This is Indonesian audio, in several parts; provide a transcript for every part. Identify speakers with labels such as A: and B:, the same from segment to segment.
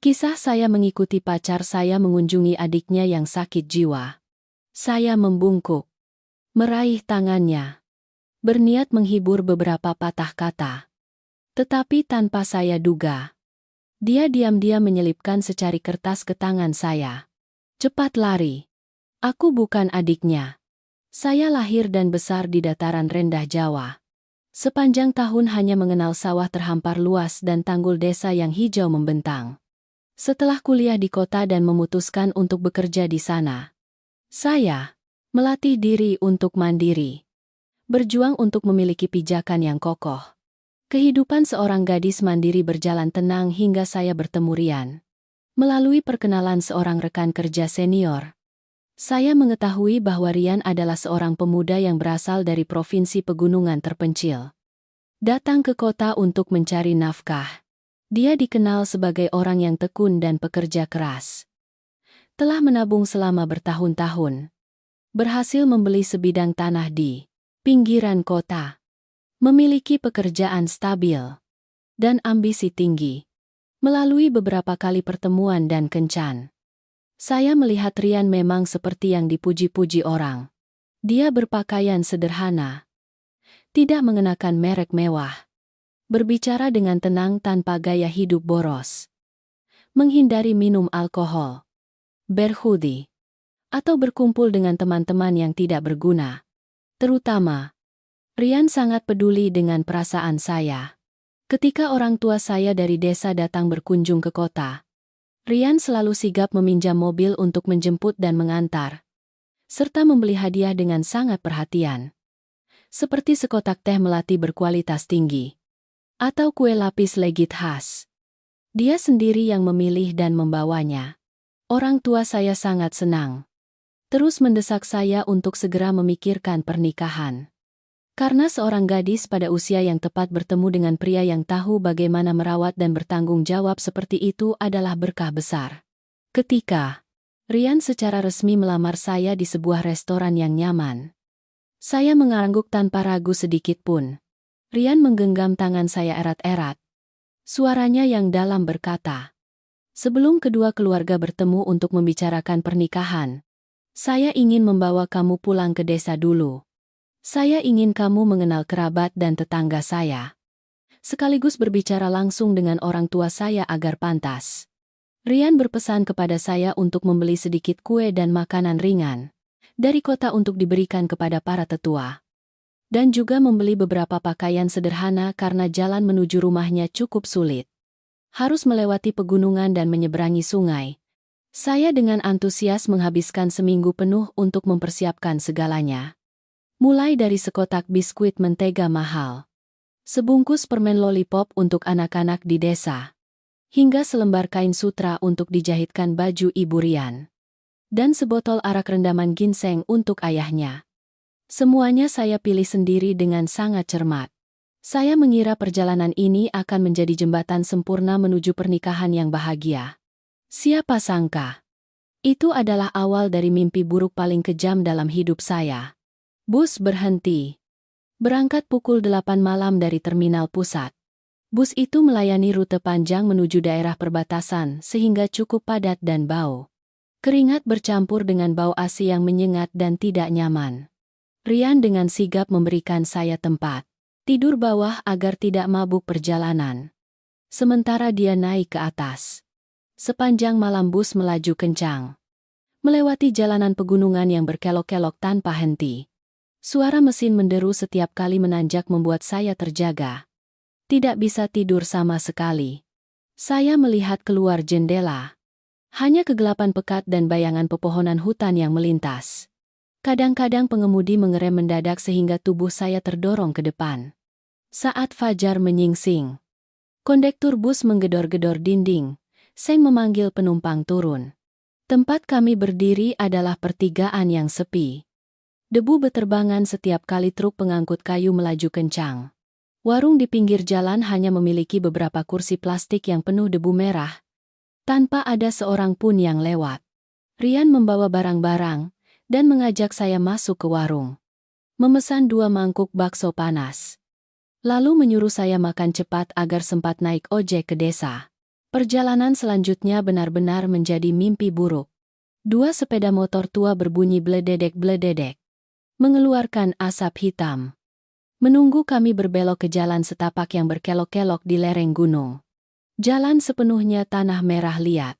A: Kisah saya mengikuti pacar saya mengunjungi adiknya yang sakit jiwa. Saya membungkuk, meraih tangannya, berniat menghibur beberapa patah kata. Tetapi tanpa saya duga, dia diam-diam menyelipkan secari kertas ke tangan saya. Cepat lari. Aku bukan adiknya. Saya lahir dan besar di dataran rendah Jawa. Sepanjang tahun hanya mengenal sawah terhampar luas dan tanggul desa yang hijau membentang. Setelah kuliah di kota dan memutuskan untuk bekerja di sana, saya melatih diri untuk mandiri, berjuang untuk memiliki pijakan yang kokoh. Kehidupan seorang gadis mandiri berjalan tenang hingga saya bertemu Rian. Melalui perkenalan seorang rekan kerja senior, saya mengetahui bahwa Rian adalah seorang pemuda yang berasal dari provinsi pegunungan terpencil. Datang ke kota untuk mencari nafkah. Dia dikenal sebagai orang yang tekun dan pekerja keras. Telah menabung selama bertahun-tahun. Berhasil membeli sebidang tanah di pinggiran kota. Memiliki pekerjaan stabil dan ambisi tinggi. Melalui beberapa kali pertemuan dan kencan, saya melihat Rian memang seperti yang dipuji-puji orang. Dia berpakaian sederhana, tidak mengenakan merek mewah. Berbicara dengan tenang tanpa gaya hidup boros. Menghindari minum alkohol, berhudi, atau berkumpul dengan teman-teman yang tidak berguna. Terutama, Rian sangat peduli dengan perasaan saya. Ketika orang tua saya dari desa datang berkunjung ke kota, Rian selalu sigap meminjam mobil untuk menjemput dan mengantar, serta membeli hadiah dengan sangat perhatian. Seperti sekotak teh melati berkualitas tinggi. Atau kue lapis legit khas. Dia sendiri yang memilih dan membawanya. Orang tua saya sangat senang. Terus mendesak saya untuk segera memikirkan pernikahan. Karena seorang gadis pada usia yang tepat bertemu dengan pria yang tahu bagaimana merawat dan bertanggung jawab seperti itu adalah berkah besar. Ketika Rian secara resmi melamar saya di sebuah restoran yang nyaman, saya mengangguk tanpa ragu sedikit pun. Rian menggenggam tangan saya erat-erat. Suaranya yang dalam berkata, "Sebelum kedua keluarga bertemu untuk membicarakan pernikahan, saya ingin membawa kamu pulang ke desa dulu. Saya ingin kamu mengenal kerabat dan tetangga saya. Sekaligus berbicara langsung dengan orang tua saya agar pantas." Rian berpesan kepada saya untuk membeli sedikit kue dan makanan ringan dari kota untuk diberikan kepada para tetua. Dan juga membeli beberapa pakaian sederhana karena jalan menuju rumahnya cukup sulit. Harus melewati pegunungan dan menyeberangi sungai. Saya dengan antusias menghabiskan seminggu penuh untuk mempersiapkan segalanya. Mulai dari sekotak biskuit mentega mahal, sebungkus permen lollipop untuk anak-anak di desa, hingga selembar kain sutra untuk dijahitkan baju Ibu Rian, dan sebotol arak rendaman ginseng untuk ayahnya. Semuanya saya pilih sendiri dengan sangat cermat. Saya mengira perjalanan ini akan menjadi jembatan sempurna menuju pernikahan yang bahagia. Siapa sangka, itu adalah awal dari mimpi buruk paling kejam dalam hidup saya. Bus berhenti. Berangkat pukul 8 malam dari terminal pusat. Bus itu melayani rute panjang menuju daerah perbatasan sehingga cukup padat dan bau. Keringat bercampur dengan bau ASI yang menyengat dan tidak nyaman. Rian dengan sigap memberikan saya tempat tidur bawah agar tidak mabuk perjalanan. Sementara dia naik ke atas. Sepanjang malam bus melaju kencang, melewati jalanan pegunungan yang berkelok-kelok tanpa henti. Suara mesin menderu setiap kali menanjak membuat saya terjaga. Tidak bisa tidur sama sekali. Saya melihat keluar jendela. Hanya kegelapan pekat dan bayangan pepohonan hutan yang melintas. Kadang-kadang pengemudi mengerem mendadak sehingga tubuh saya terdorong ke depan. Saat fajar menyingsing, kondektur bus menggedor-gedor dinding, seng memanggil penumpang turun. Tempat kami berdiri adalah pertigaan yang sepi. Debu beterbangan setiap kali truk pengangkut kayu melaju kencang. Warung di pinggir jalan hanya memiliki beberapa kursi plastik yang penuh debu merah, tanpa ada seorang pun yang lewat. Rian membawa barang-barang dan mengajak saya masuk ke warung. Memesan 2 mangkuk bakso panas. Lalu menyuruh saya makan cepat agar sempat naik ojek ke desa. Perjalanan selanjutnya benar-benar menjadi mimpi buruk. Dua sepeda motor tua berbunyi blededek-blededek, mengeluarkan asap hitam. Menunggu kami berbelok ke jalan setapak yang berkelok-kelok di lereng gunung. Jalan sepenuhnya tanah merah liat.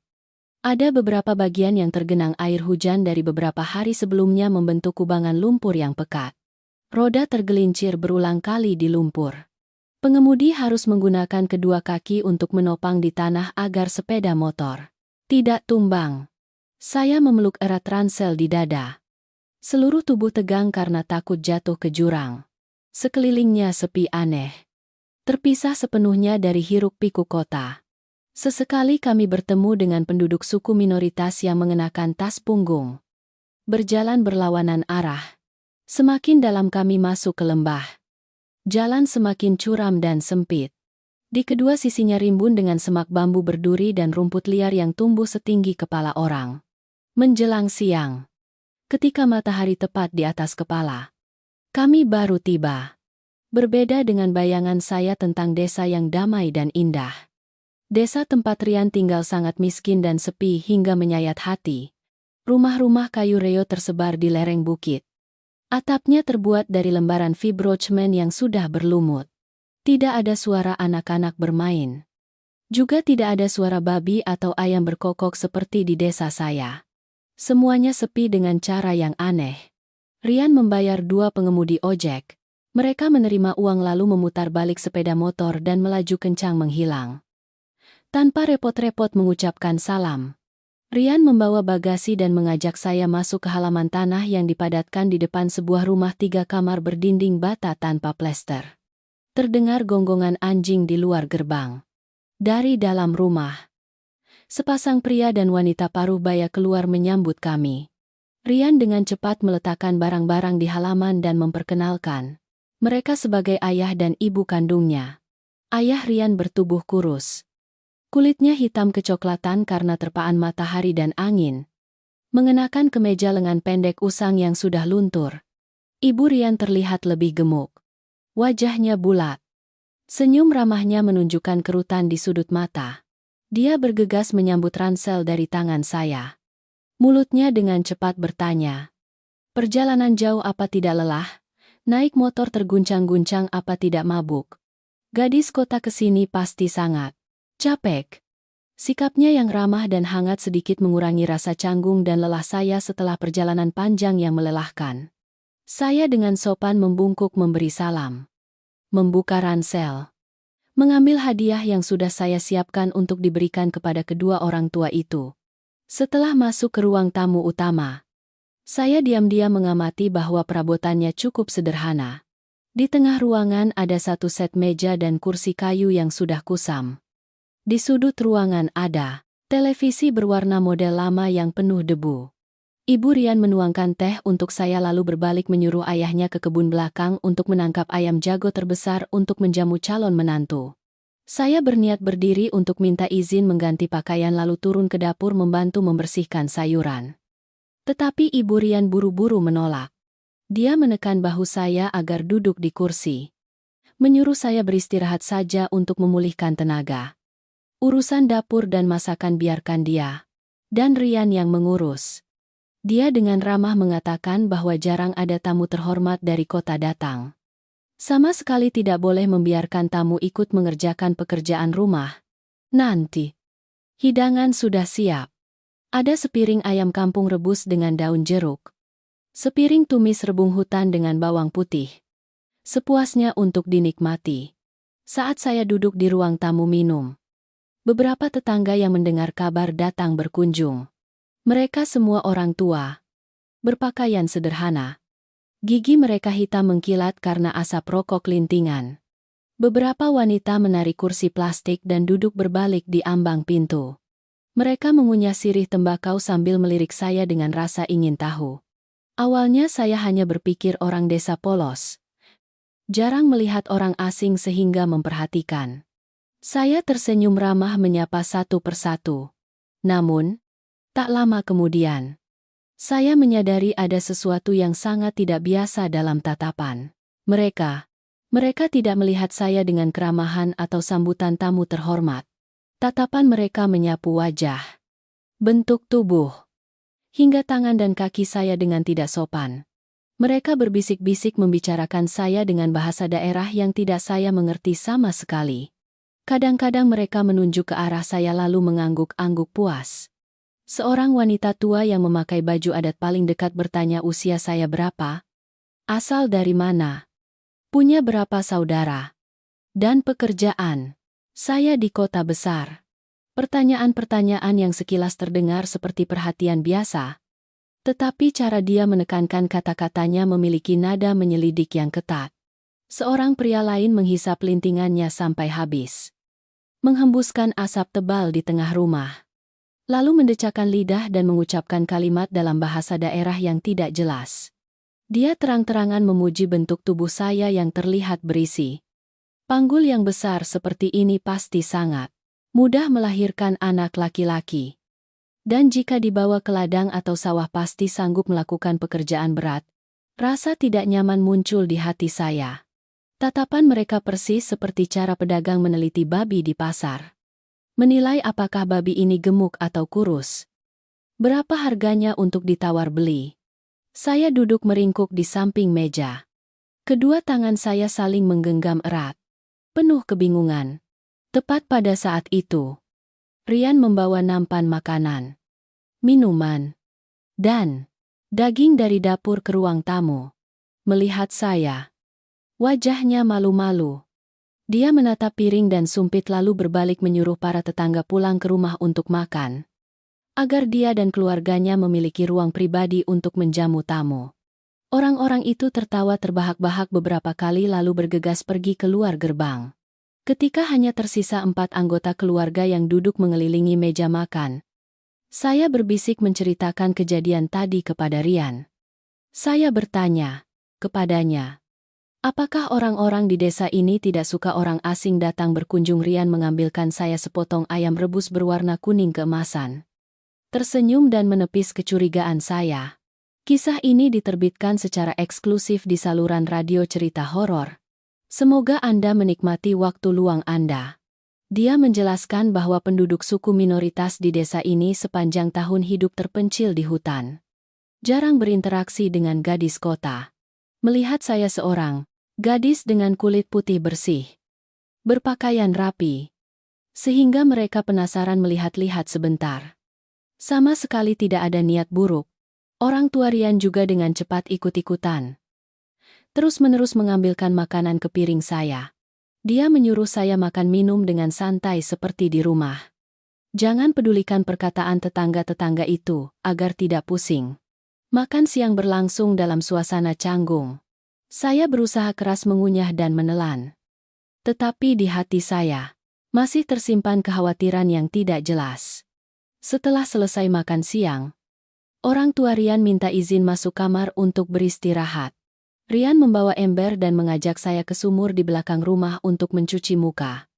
A: Ada beberapa bagian yang tergenang air hujan dari beberapa hari sebelumnya membentuk kubangan lumpur yang pekat. Roda tergelincir berulang kali di lumpur. Pengemudi harus menggunakan kedua kaki untuk menopang di tanah agar sepeda motor tidak tumbang. Saya memeluk erat ransel di dada. Seluruh tubuh tegang karena takut jatuh ke jurang. Sekelilingnya sepi aneh. Terpisah sepenuhnya dari hiruk-pikuk kota. Sesekali kami bertemu dengan penduduk suku minoritas yang mengenakan tas punggung. Berjalan berlawanan arah. Semakin dalam kami masuk ke lembah. Jalan semakin curam dan sempit. Di kedua sisinya rimbun dengan semak bambu berduri dan rumput liar yang tumbuh setinggi kepala orang. Menjelang siang, ketika matahari tepat di atas kepala, kami baru tiba. Berbeda dengan bayangan saya tentang desa yang damai dan indah. Desa tempat Rian tinggal sangat miskin dan sepi hingga menyayat hati. Rumah-rumah kayu reo tersebar di lereng bukit. Atapnya terbuat dari lembaran fibrocemen yang sudah berlumut. Tidak ada suara anak-anak bermain. Juga tidak ada suara babi atau ayam berkokok seperti di desa saya. Semuanya sepi dengan cara yang aneh. Rian membayar dua pengemudi ojek. Mereka menerima uang lalu memutar balik sepeda motor dan melaju kencang menghilang. Tanpa repot-repot mengucapkan salam, Rian membawa bagasi dan mengajak saya masuk ke halaman tanah yang dipadatkan di depan sebuah rumah 3 kamar berdinding bata tanpa plester. Terdengar gonggongan anjing di luar gerbang. Dari dalam rumah, sepasang pria dan wanita paruh baya keluar menyambut kami. Rian dengan cepat meletakkan barang-barang di halaman dan memperkenalkan mereka sebagai ayah dan ibu kandungnya. Ayah Rian bertubuh kurus. Kulitnya hitam kecoklatan karena terpaan matahari dan angin. Mengenakan kemeja lengan pendek usang yang sudah luntur. Ibu Rian terlihat lebih gemuk. Wajahnya bulat. Senyum ramahnya menunjukkan kerutan di sudut mata. Dia bergegas menyambut ransel dari tangan saya. Mulutnya dengan cepat bertanya, "Perjalanan jauh apa tidak lelah? Naik motor terguncang-guncang apa tidak mabuk? Gadis kota kesini pasti sangat capek." Sikapnya yang ramah dan hangat sedikit mengurangi rasa canggung dan lelah saya setelah perjalanan panjang yang melelahkan. Saya dengan sopan membungkuk memberi salam. Membuka ransel. Mengambil hadiah yang sudah saya siapkan untuk diberikan kepada kedua orang tua itu. Setelah masuk ke ruang tamu utama, saya diam-diam mengamati bahwa perabotannya cukup sederhana. Di tengah ruangan ada satu set meja dan kursi kayu yang sudah kusam. Di sudut ruangan ada televisi berwarna model lama yang penuh debu. Ibu Rian menuangkan teh untuk saya lalu berbalik menyuruh ayahnya ke kebun belakang untuk menangkap ayam jago terbesar untuk menjamu calon menantu. Saya berniat berdiri untuk minta izin mengganti pakaian lalu turun ke dapur membantu membersihkan sayuran. Tetapi Ibu Rian buru-buru menolak. Dia menekan bahu saya agar duduk di kursi. Menyuruh saya beristirahat saja untuk memulihkan tenaga. Urusan dapur dan masakan biarkan dia dan Rian yang mengurus. Dia dengan ramah mengatakan bahwa jarang ada tamu terhormat dari kota datang. Sama sekali tidak boleh membiarkan tamu ikut mengerjakan pekerjaan rumah. Nanti hidangan sudah siap. Ada sepiring ayam kampung rebus dengan daun jeruk. Sepiring tumis rebung hutan dengan bawang putih. Sepuasnya untuk dinikmati. Saat saya duduk di ruang tamu minum, beberapa tetangga yang mendengar kabar datang berkunjung. Mereka semua orang tua. Berpakaian sederhana. Gigi mereka hitam mengkilat karena asap rokok lintingan. Beberapa wanita menarik kursi plastik dan duduk berbalik di ambang pintu. Mereka mengunyah sirih tembakau sambil melirik saya dengan rasa ingin tahu. Awalnya saya hanya berpikir orang desa polos. Jarang melihat orang asing sehingga memperhatikan. Saya tersenyum ramah menyapa satu persatu. Namun, tak lama kemudian, saya menyadari ada sesuatu yang sangat tidak biasa dalam tatapan mereka. Mereka tidak melihat saya dengan keramahan atau sambutan tamu terhormat. Tatapan mereka menyapu wajah, bentuk tubuh, hingga tangan dan kaki saya dengan tidak sopan. Mereka berbisik-bisik membicarakan saya dengan bahasa daerah yang tidak saya mengerti sama sekali. Kadang-kadang mereka menunjuk ke arah saya lalu mengangguk-angguk puas. Seorang wanita tua yang memakai baju adat paling dekat bertanya usia saya berapa, asal dari mana, punya berapa saudara, dan pekerjaan. Saya di kota besar. Pertanyaan-pertanyaan yang sekilas terdengar seperti perhatian biasa. Tetapi cara dia menekankan kata-katanya memiliki nada menyelidik yang ketat. Seorang pria lain menghisap lintingannya sampai habis. Menghembuskan asap tebal di tengah rumah. Lalu mendecakkan lidah dan mengucapkan kalimat dalam bahasa daerah yang tidak jelas. Dia terang-terangan memuji bentuk tubuh saya yang terlihat berisi. Panggul yang besar seperti ini pasti sangat mudah melahirkan anak laki-laki. Dan jika dibawa ke ladang atau sawah pasti sanggup melakukan pekerjaan berat. Rasa tidak nyaman muncul di hati saya. Tatapan mereka persis seperti cara pedagang meneliti babi di pasar. Menilai apakah babi ini gemuk atau kurus. Berapa harganya untuk ditawar beli. Saya duduk meringkuk di samping meja. Kedua tangan saya saling menggenggam erat. Penuh kebingungan. Tepat pada saat itu, Rian membawa nampan makanan, minuman, dan daging dari dapur ke ruang tamu. Melihat saya, wajahnya malu-malu. Dia menatap piring dan sumpit lalu berbalik menyuruh para tetangga pulang ke rumah untuk makan. Agar dia dan keluarganya memiliki ruang pribadi untuk menjamu tamu. Orang-orang itu tertawa terbahak-bahak beberapa kali lalu bergegas pergi keluar gerbang. Ketika hanya tersisa 4 anggota keluarga yang duduk mengelilingi meja makan, saya berbisik menceritakan kejadian tadi kepada Rian. Saya bertanya kepadanya, apakah orang-orang di desa ini tidak suka orang asing datang berkunjung? Rian mengambilkan saya sepotong ayam rebus berwarna kuning keemasan. Tersenyum dan menepis kecurigaan saya. Kisah ini diterbitkan secara eksklusif di saluran radio cerita horor. Semoga Anda menikmati waktu luang Anda. Dia menjelaskan bahwa penduduk suku minoritas di desa ini sepanjang tahun hidup terpencil di hutan. Jarang berinteraksi dengan gadis kota. Melihat saya seorang gadis dengan kulit putih bersih, berpakaian rapi, sehingga mereka penasaran melihat-lihat sebentar. Sama sekali tidak ada niat buruk. Orang tua Rian juga dengan cepat ikut-ikutan. Terus-menerus mengambilkan makanan ke piring saya. Dia menyuruh saya makan minum dengan santai seperti di rumah. Jangan pedulikan perkataan tetangga-tetangga itu, agar tidak pusing. Makan siang berlangsung dalam suasana canggung. Saya berusaha keras mengunyah dan menelan. Tetapi di hati saya, masih tersimpan kekhawatiran yang tidak jelas. Setelah selesai makan siang, orang tua Rian minta izin masuk kamar untuk beristirahat. Rian membawa ember dan mengajak saya ke sumur di belakang rumah untuk mencuci muka,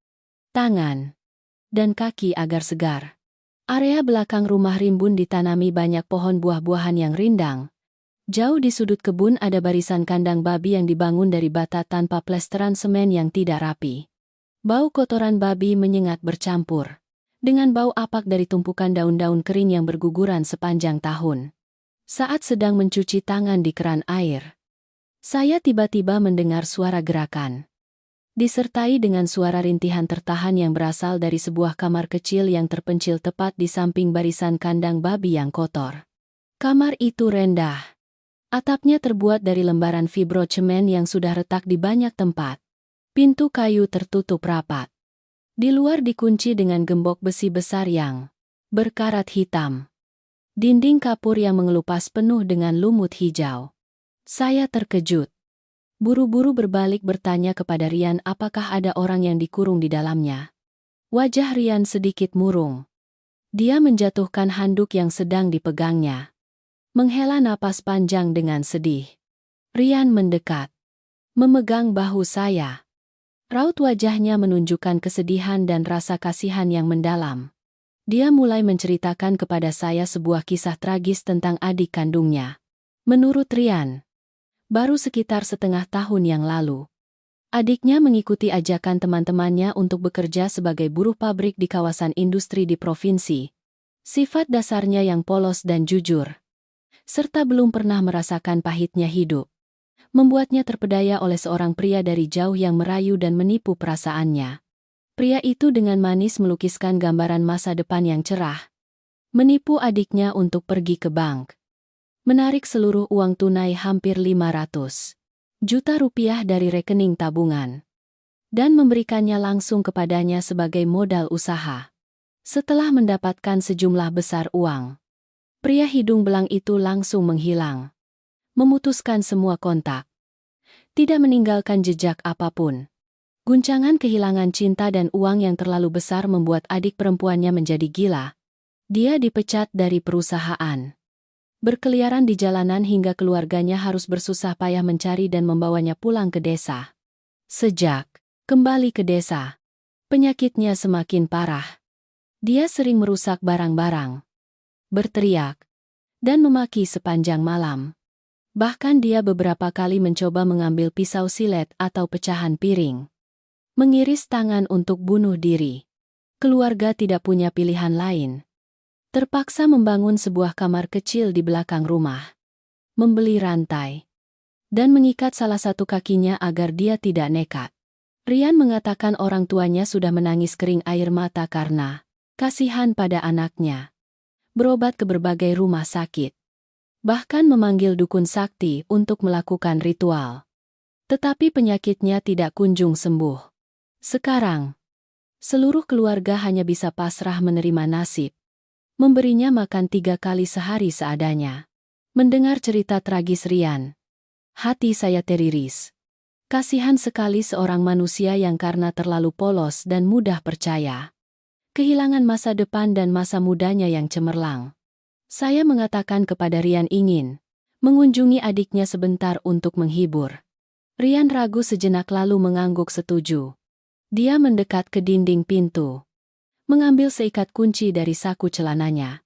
A: tangan, dan kaki agar segar. Area belakang rumah rimbun ditanami banyak pohon buah-buahan yang rindang. Jauh di sudut kebun ada barisan kandang babi yang dibangun dari bata tanpa plesteran semen yang tidak rapi. Bau kotoran babi menyengat bercampur dengan bau apak dari tumpukan daun-daun kering yang berguguran sepanjang tahun. Saat sedang mencuci tangan di keran air, saya tiba-tiba mendengar suara gerakan. Disertai dengan suara rintihan tertahan yang berasal dari sebuah kamar kecil yang terpencil tepat di samping barisan kandang babi yang kotor. Kamar itu rendah. Atapnya terbuat dari lembaran fibrocemen yang sudah retak di banyak tempat. Pintu kayu tertutup rapat. Di luar dikunci dengan gembok besi besar yang berkarat hitam. Dinding kapur yang mengelupas penuh dengan lumut hijau. Saya terkejut. Buru-buru berbalik bertanya kepada Rian apakah ada orang yang dikurung di dalamnya. Wajah Rian sedikit murung. Dia menjatuhkan handuk yang sedang dipegangnya. Menghela napas panjang dengan sedih. Rian mendekat. Memegang bahu saya. Raut wajahnya menunjukkan kesedihan dan rasa kasihan yang mendalam. Dia mulai menceritakan kepada saya sebuah kisah tragis tentang adik kandungnya. Menurut Rian, baru sekitar setengah tahun yang lalu, Adiknya mengikuti ajakan teman-temannya untuk bekerja sebagai buruh pabrik di kawasan industri di provinsi. Sifat dasarnya yang polos dan jujur, serta belum pernah merasakan pahitnya hidup, membuatnya terpedaya oleh seorang pria dari jauh yang merayu dan menipu perasaannya. Pria itu dengan manis melukiskan gambaran masa depan yang cerah, menipu adiknya untuk pergi ke bank, menarik seluruh uang tunai hampir 500 juta rupiah dari rekening tabungan, dan memberikannya langsung kepadanya sebagai modal usaha. Setelah mendapatkan sejumlah besar uang, pria hidung belang itu langsung menghilang, memutuskan semua kontak, tidak meninggalkan jejak apapun. Guncangan kehilangan cinta dan uang yang terlalu besar membuat adik perempuannya menjadi gila. Dia dipecat dari perusahaan, berkeliaran di jalanan hingga keluarganya harus bersusah payah mencari dan membawanya pulang ke desa. Sejak kembali ke desa, penyakitnya semakin parah. Dia sering merusak barang-barang, berteriak, dan memaki sepanjang malam. Bahkan dia beberapa kali mencoba mengambil pisau silet atau pecahan piring, mengiris tangan untuk bunuh diri. Keluarga tidak punya pilihan lain. Terpaksa membangun sebuah kamar kecil di belakang rumah, membeli rantai, dan mengikat salah satu kakinya agar dia tidak nekat. Rian mengatakan orang tuanya sudah menangis kering air mata karena kasihan pada anaknya. Berobat ke berbagai rumah sakit, bahkan memanggil dukun sakti untuk melakukan ritual. Tetapi penyakitnya tidak kunjung sembuh. Sekarang, seluruh keluarga hanya bisa pasrah menerima nasib, memberinya makan 3 kali sehari seadanya. Mendengar cerita tragis Rian, hati saya teriris. Kasihan sekali seorang manusia yang karena terlalu polos dan mudah percaya, kehilangan masa depan dan masa mudanya yang cemerlang. Saya mengatakan kepada Rian ingin mengunjungi adiknya sebentar untuk menghibur. Rian ragu sejenak lalu mengangguk setuju. Dia mendekat ke dinding pintu, mengambil seikat kunci dari saku celananya,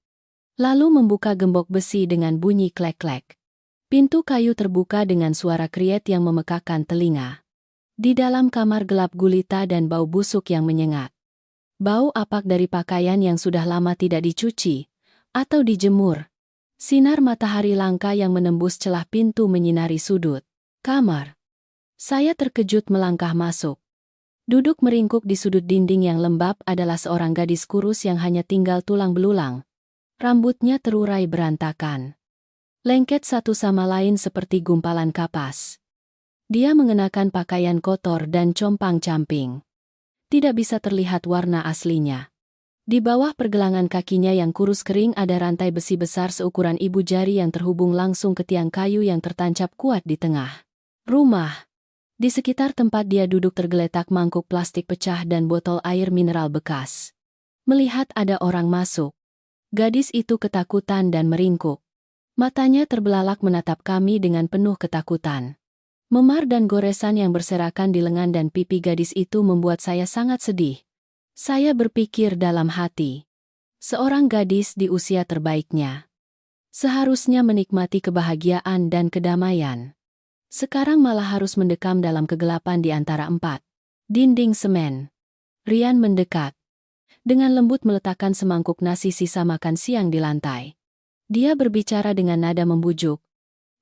A: lalu membuka gembok besi dengan bunyi klek-klek. Pintu kayu terbuka dengan suara kriet yang memekakan telinga. Di dalam kamar gelap gulita dan bau busuk yang menyengat. Bau apak dari pakaian yang sudah lama tidak dicuci atau dijemur. Sinar matahari langka yang menembus celah pintu menyinari sudut kamar. Saya terkejut melangkah masuk. Duduk meringkuk di sudut dinding yang lembab adalah seorang gadis kurus yang hanya tinggal tulang belulang. Rambutnya terurai berantakan, lengket satu sama lain seperti gumpalan kapas. Dia mengenakan pakaian kotor dan compang-camping. Tidak bisa terlihat warna aslinya. Di bawah pergelangan kakinya yang kurus kering ada rantai besi besar seukuran ibu jari yang terhubung langsung ke tiang kayu yang tertancap kuat di tengah rumah. Di sekitar tempat dia duduk tergeletak mangkuk plastik pecah dan botol air mineral bekas. Melihat ada orang masuk, gadis itu ketakutan dan meringkuk. Matanya terbelalak menatap kami dengan penuh ketakutan. Memar dan goresan yang berserakan di lengan dan pipi gadis itu membuat saya sangat sedih. Saya berpikir dalam hati, seorang gadis di usia terbaiknya seharusnya menikmati kebahagiaan dan kedamaian. Sekarang malah harus mendekam dalam kegelapan di antara 4 dinding semen. Rian mendekat, dengan lembut meletakkan semangkuk nasi sisa makan siang di lantai. Dia berbicara dengan nada membujuk,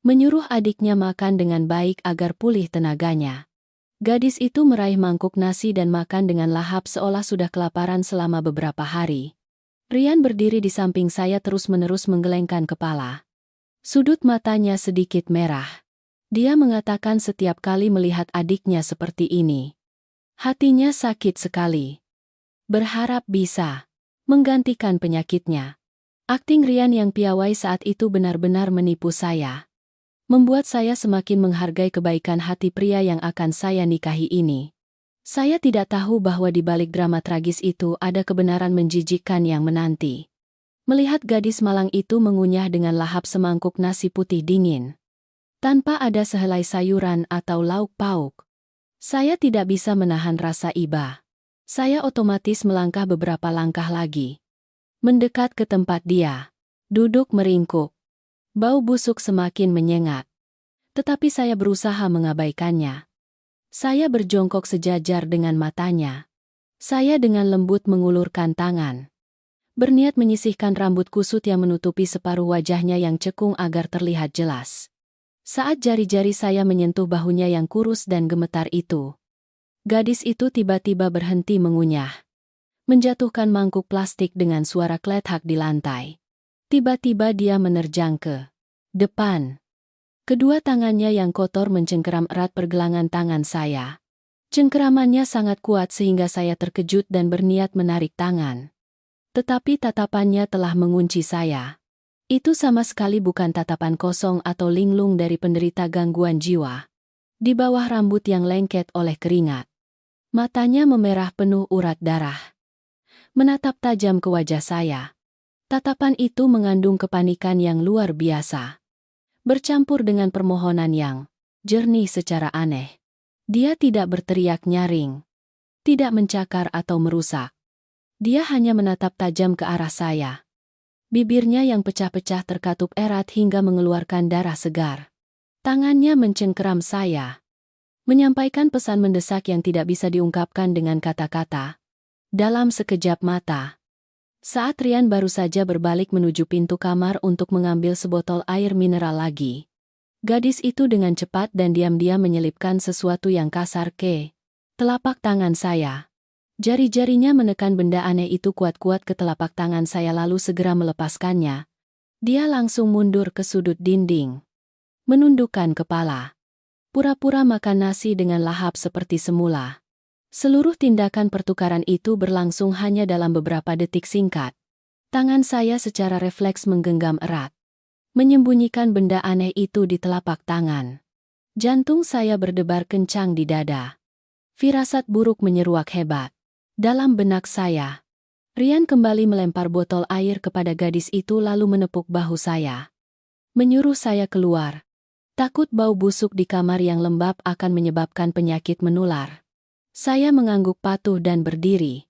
A: menyuruh adiknya makan dengan baik agar pulih tenaganya. Gadis itu meraih mangkuk nasi dan makan dengan lahap seolah sudah kelaparan selama beberapa hari. Rian berdiri di samping saya terus-menerus menggelengkan kepala. Sudut matanya sedikit merah. Dia mengatakan setiap kali melihat adiknya seperti ini, hatinya sakit sekali. Berharap bisa menggantikan penyakitnya. Akting Rian yang piawai saat itu benar-benar menipu saya. Membuat saya semakin menghargai kebaikan hati pria yang akan saya nikahi ini. Saya tidak tahu bahwa di balik drama tragis itu ada kebenaran menjijikkan yang menanti. Melihat gadis malang itu mengunyah dengan lahap semangkuk nasi putih dingin, tanpa ada sehelai sayuran atau lauk pauk, saya tidak bisa menahan rasa iba. Saya otomatis melangkah beberapa langkah lagi, mendekat ke tempat dia, duduk meringkuk. Bau busuk semakin menyengat, tetapi saya berusaha mengabaikannya. Saya berjongkok sejajar dengan matanya. Saya dengan lembut mengulurkan tangan. Berniat menyisihkan rambut kusut yang menutupi separuh wajahnya yang cekung agar terlihat jelas. Saat jari-jari saya menyentuh bahunya yang kurus dan gemetar itu, gadis itu tiba-tiba berhenti mengunyah. Menjatuhkan mangkuk plastik dengan suara kletak di lantai. Tiba-tiba dia menerjang ke depan. Kedua tangannya yang kotor mencengkeram erat pergelangan tangan saya. Cengkeramannya sangat kuat sehingga saya terkejut dan berniat menarik tangan. Tetapi tatapannya telah mengunci saya. Itu sama sekali bukan tatapan kosong atau linglung dari penderita gangguan jiwa. Di bawah rambut yang lengket oleh keringat, matanya memerah penuh urat darah. Menatap tajam ke wajah saya. Tatapan itu mengandung kepanikan yang luar biasa. Bercampur dengan permohonan yang jernih secara aneh. Dia tidak berteriak nyaring, tidak mencakar atau merusak. Dia hanya menatap tajam ke arah saya. Bibirnya yang pecah-pecah terkatup erat hingga mengeluarkan darah segar. Tangannya mencengkeram saya, menyampaikan pesan mendesak yang tidak bisa diungkapkan dengan kata-kata. Dalam sekejap mata, saat Rian baru saja berbalik menuju pintu kamar untuk mengambil sebotol air mineral lagi, gadis itu dengan cepat dan diam-diam menyelipkan sesuatu yang kasar ke telapak tangan saya. Jari-jarinya menekan benda aneh itu kuat-kuat ke telapak tangan saya lalu segera melepaskannya. Dia langsung mundur ke sudut dinding, menundukkan kepala, pura-pura makan nasi dengan lahap seperti semula. Seluruh tindakan pertukaran itu berlangsung hanya dalam beberapa detik singkat. Tangan saya secara refleks menggenggam erat, menyembunyikan benda aneh itu di telapak tangan. Jantung saya berdebar kencang di dada. Firasat buruk menyeruak hebat dalam benak saya. Rian kembali melempar botol air kepada gadis itu lalu menepuk bahu saya, menyuruh saya keluar. Takut bau busuk di kamar yang lembab akan menyebabkan penyakit menular. Saya mengangguk patuh dan berdiri,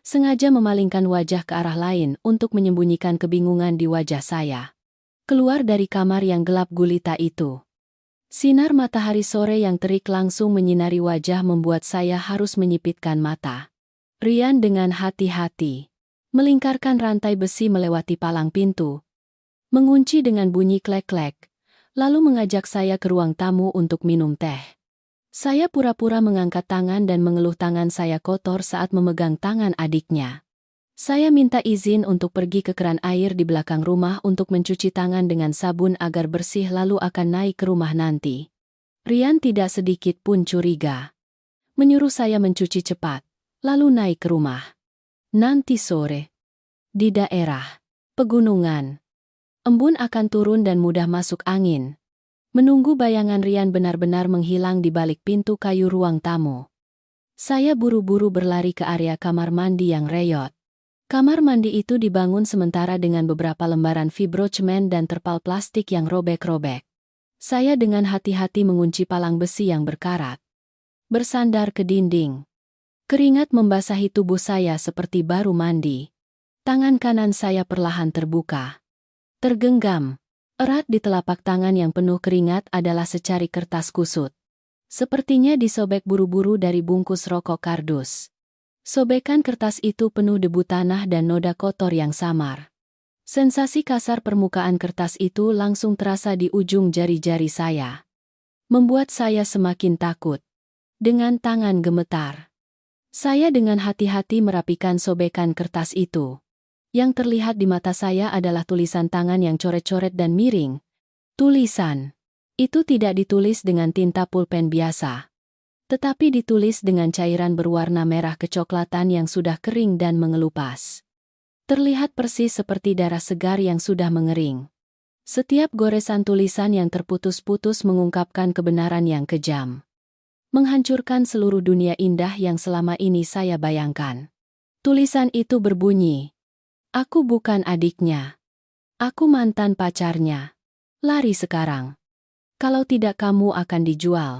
A: sengaja memalingkan wajah ke arah lain untuk menyembunyikan kebingungan di wajah saya. Keluar dari kamar yang gelap gulita itu, sinar matahari sore yang terik langsung menyinari wajah membuat saya harus menyipitkan mata. Rian dengan hati-hati melingkarkan rantai besi melewati palang pintu, mengunci dengan bunyi klek-klek, lalu mengajak saya ke ruang tamu untuk minum teh. Saya pura-pura mengangkat tangan dan mengeluh tangan saya kotor saat memegang tangan adiknya. Saya minta izin untuk pergi ke keran air di belakang rumah untuk mencuci tangan dengan sabun agar bersih lalu akan naik ke rumah nanti. Rian tidak sedikit pun curiga. Menyuruh saya mencuci cepat, lalu naik ke rumah. Nanti sore, di daerah pegunungan, embun akan turun dan mudah masuk angin. Menunggu bayangan Rian benar-benar menghilang di balik pintu kayu ruang tamu, saya buru-buru berlari ke area kamar mandi yang reyot. Kamar mandi itu dibangun sementara dengan beberapa lembaran fibrocemen dan terpal plastik yang robek-robek. Saya dengan hati-hati mengunci palang besi yang berkarat, bersandar ke dinding. Keringat membasahi tubuh saya seperti baru mandi. Tangan kanan saya perlahan terbuka, tergenggam erat di telapak tangan yang penuh keringat adalah secari kertas kusut. Sepertinya disobek buru-buru dari bungkus rokok kardus. Sobekan kertas itu penuh debu tanah dan noda kotor yang samar. Sensasi kasar permukaan kertas itu langsung terasa di ujung jari-jari saya, membuat saya semakin takut. Dengan tangan gemetar, saya dengan hati-hati merapikan sobekan kertas itu. Yang terlihat di mata saya adalah tulisan tangan yang coret-coret dan miring. Tulisan itu tidak ditulis dengan tinta pulpen biasa, tetapi ditulis dengan cairan berwarna merah kecoklatan yang sudah kering dan mengelupas. Terlihat persis seperti darah segar yang sudah mengering. Setiap goresan tulisan yang terputus-putus mengungkapkan kebenaran yang kejam, menghancurkan seluruh dunia indah yang selama ini saya bayangkan. Tulisan itu berbunyi, "Aku bukan adiknya. Aku mantan pacarnya. Lari sekarang. Kalau tidak kamu akan dijual."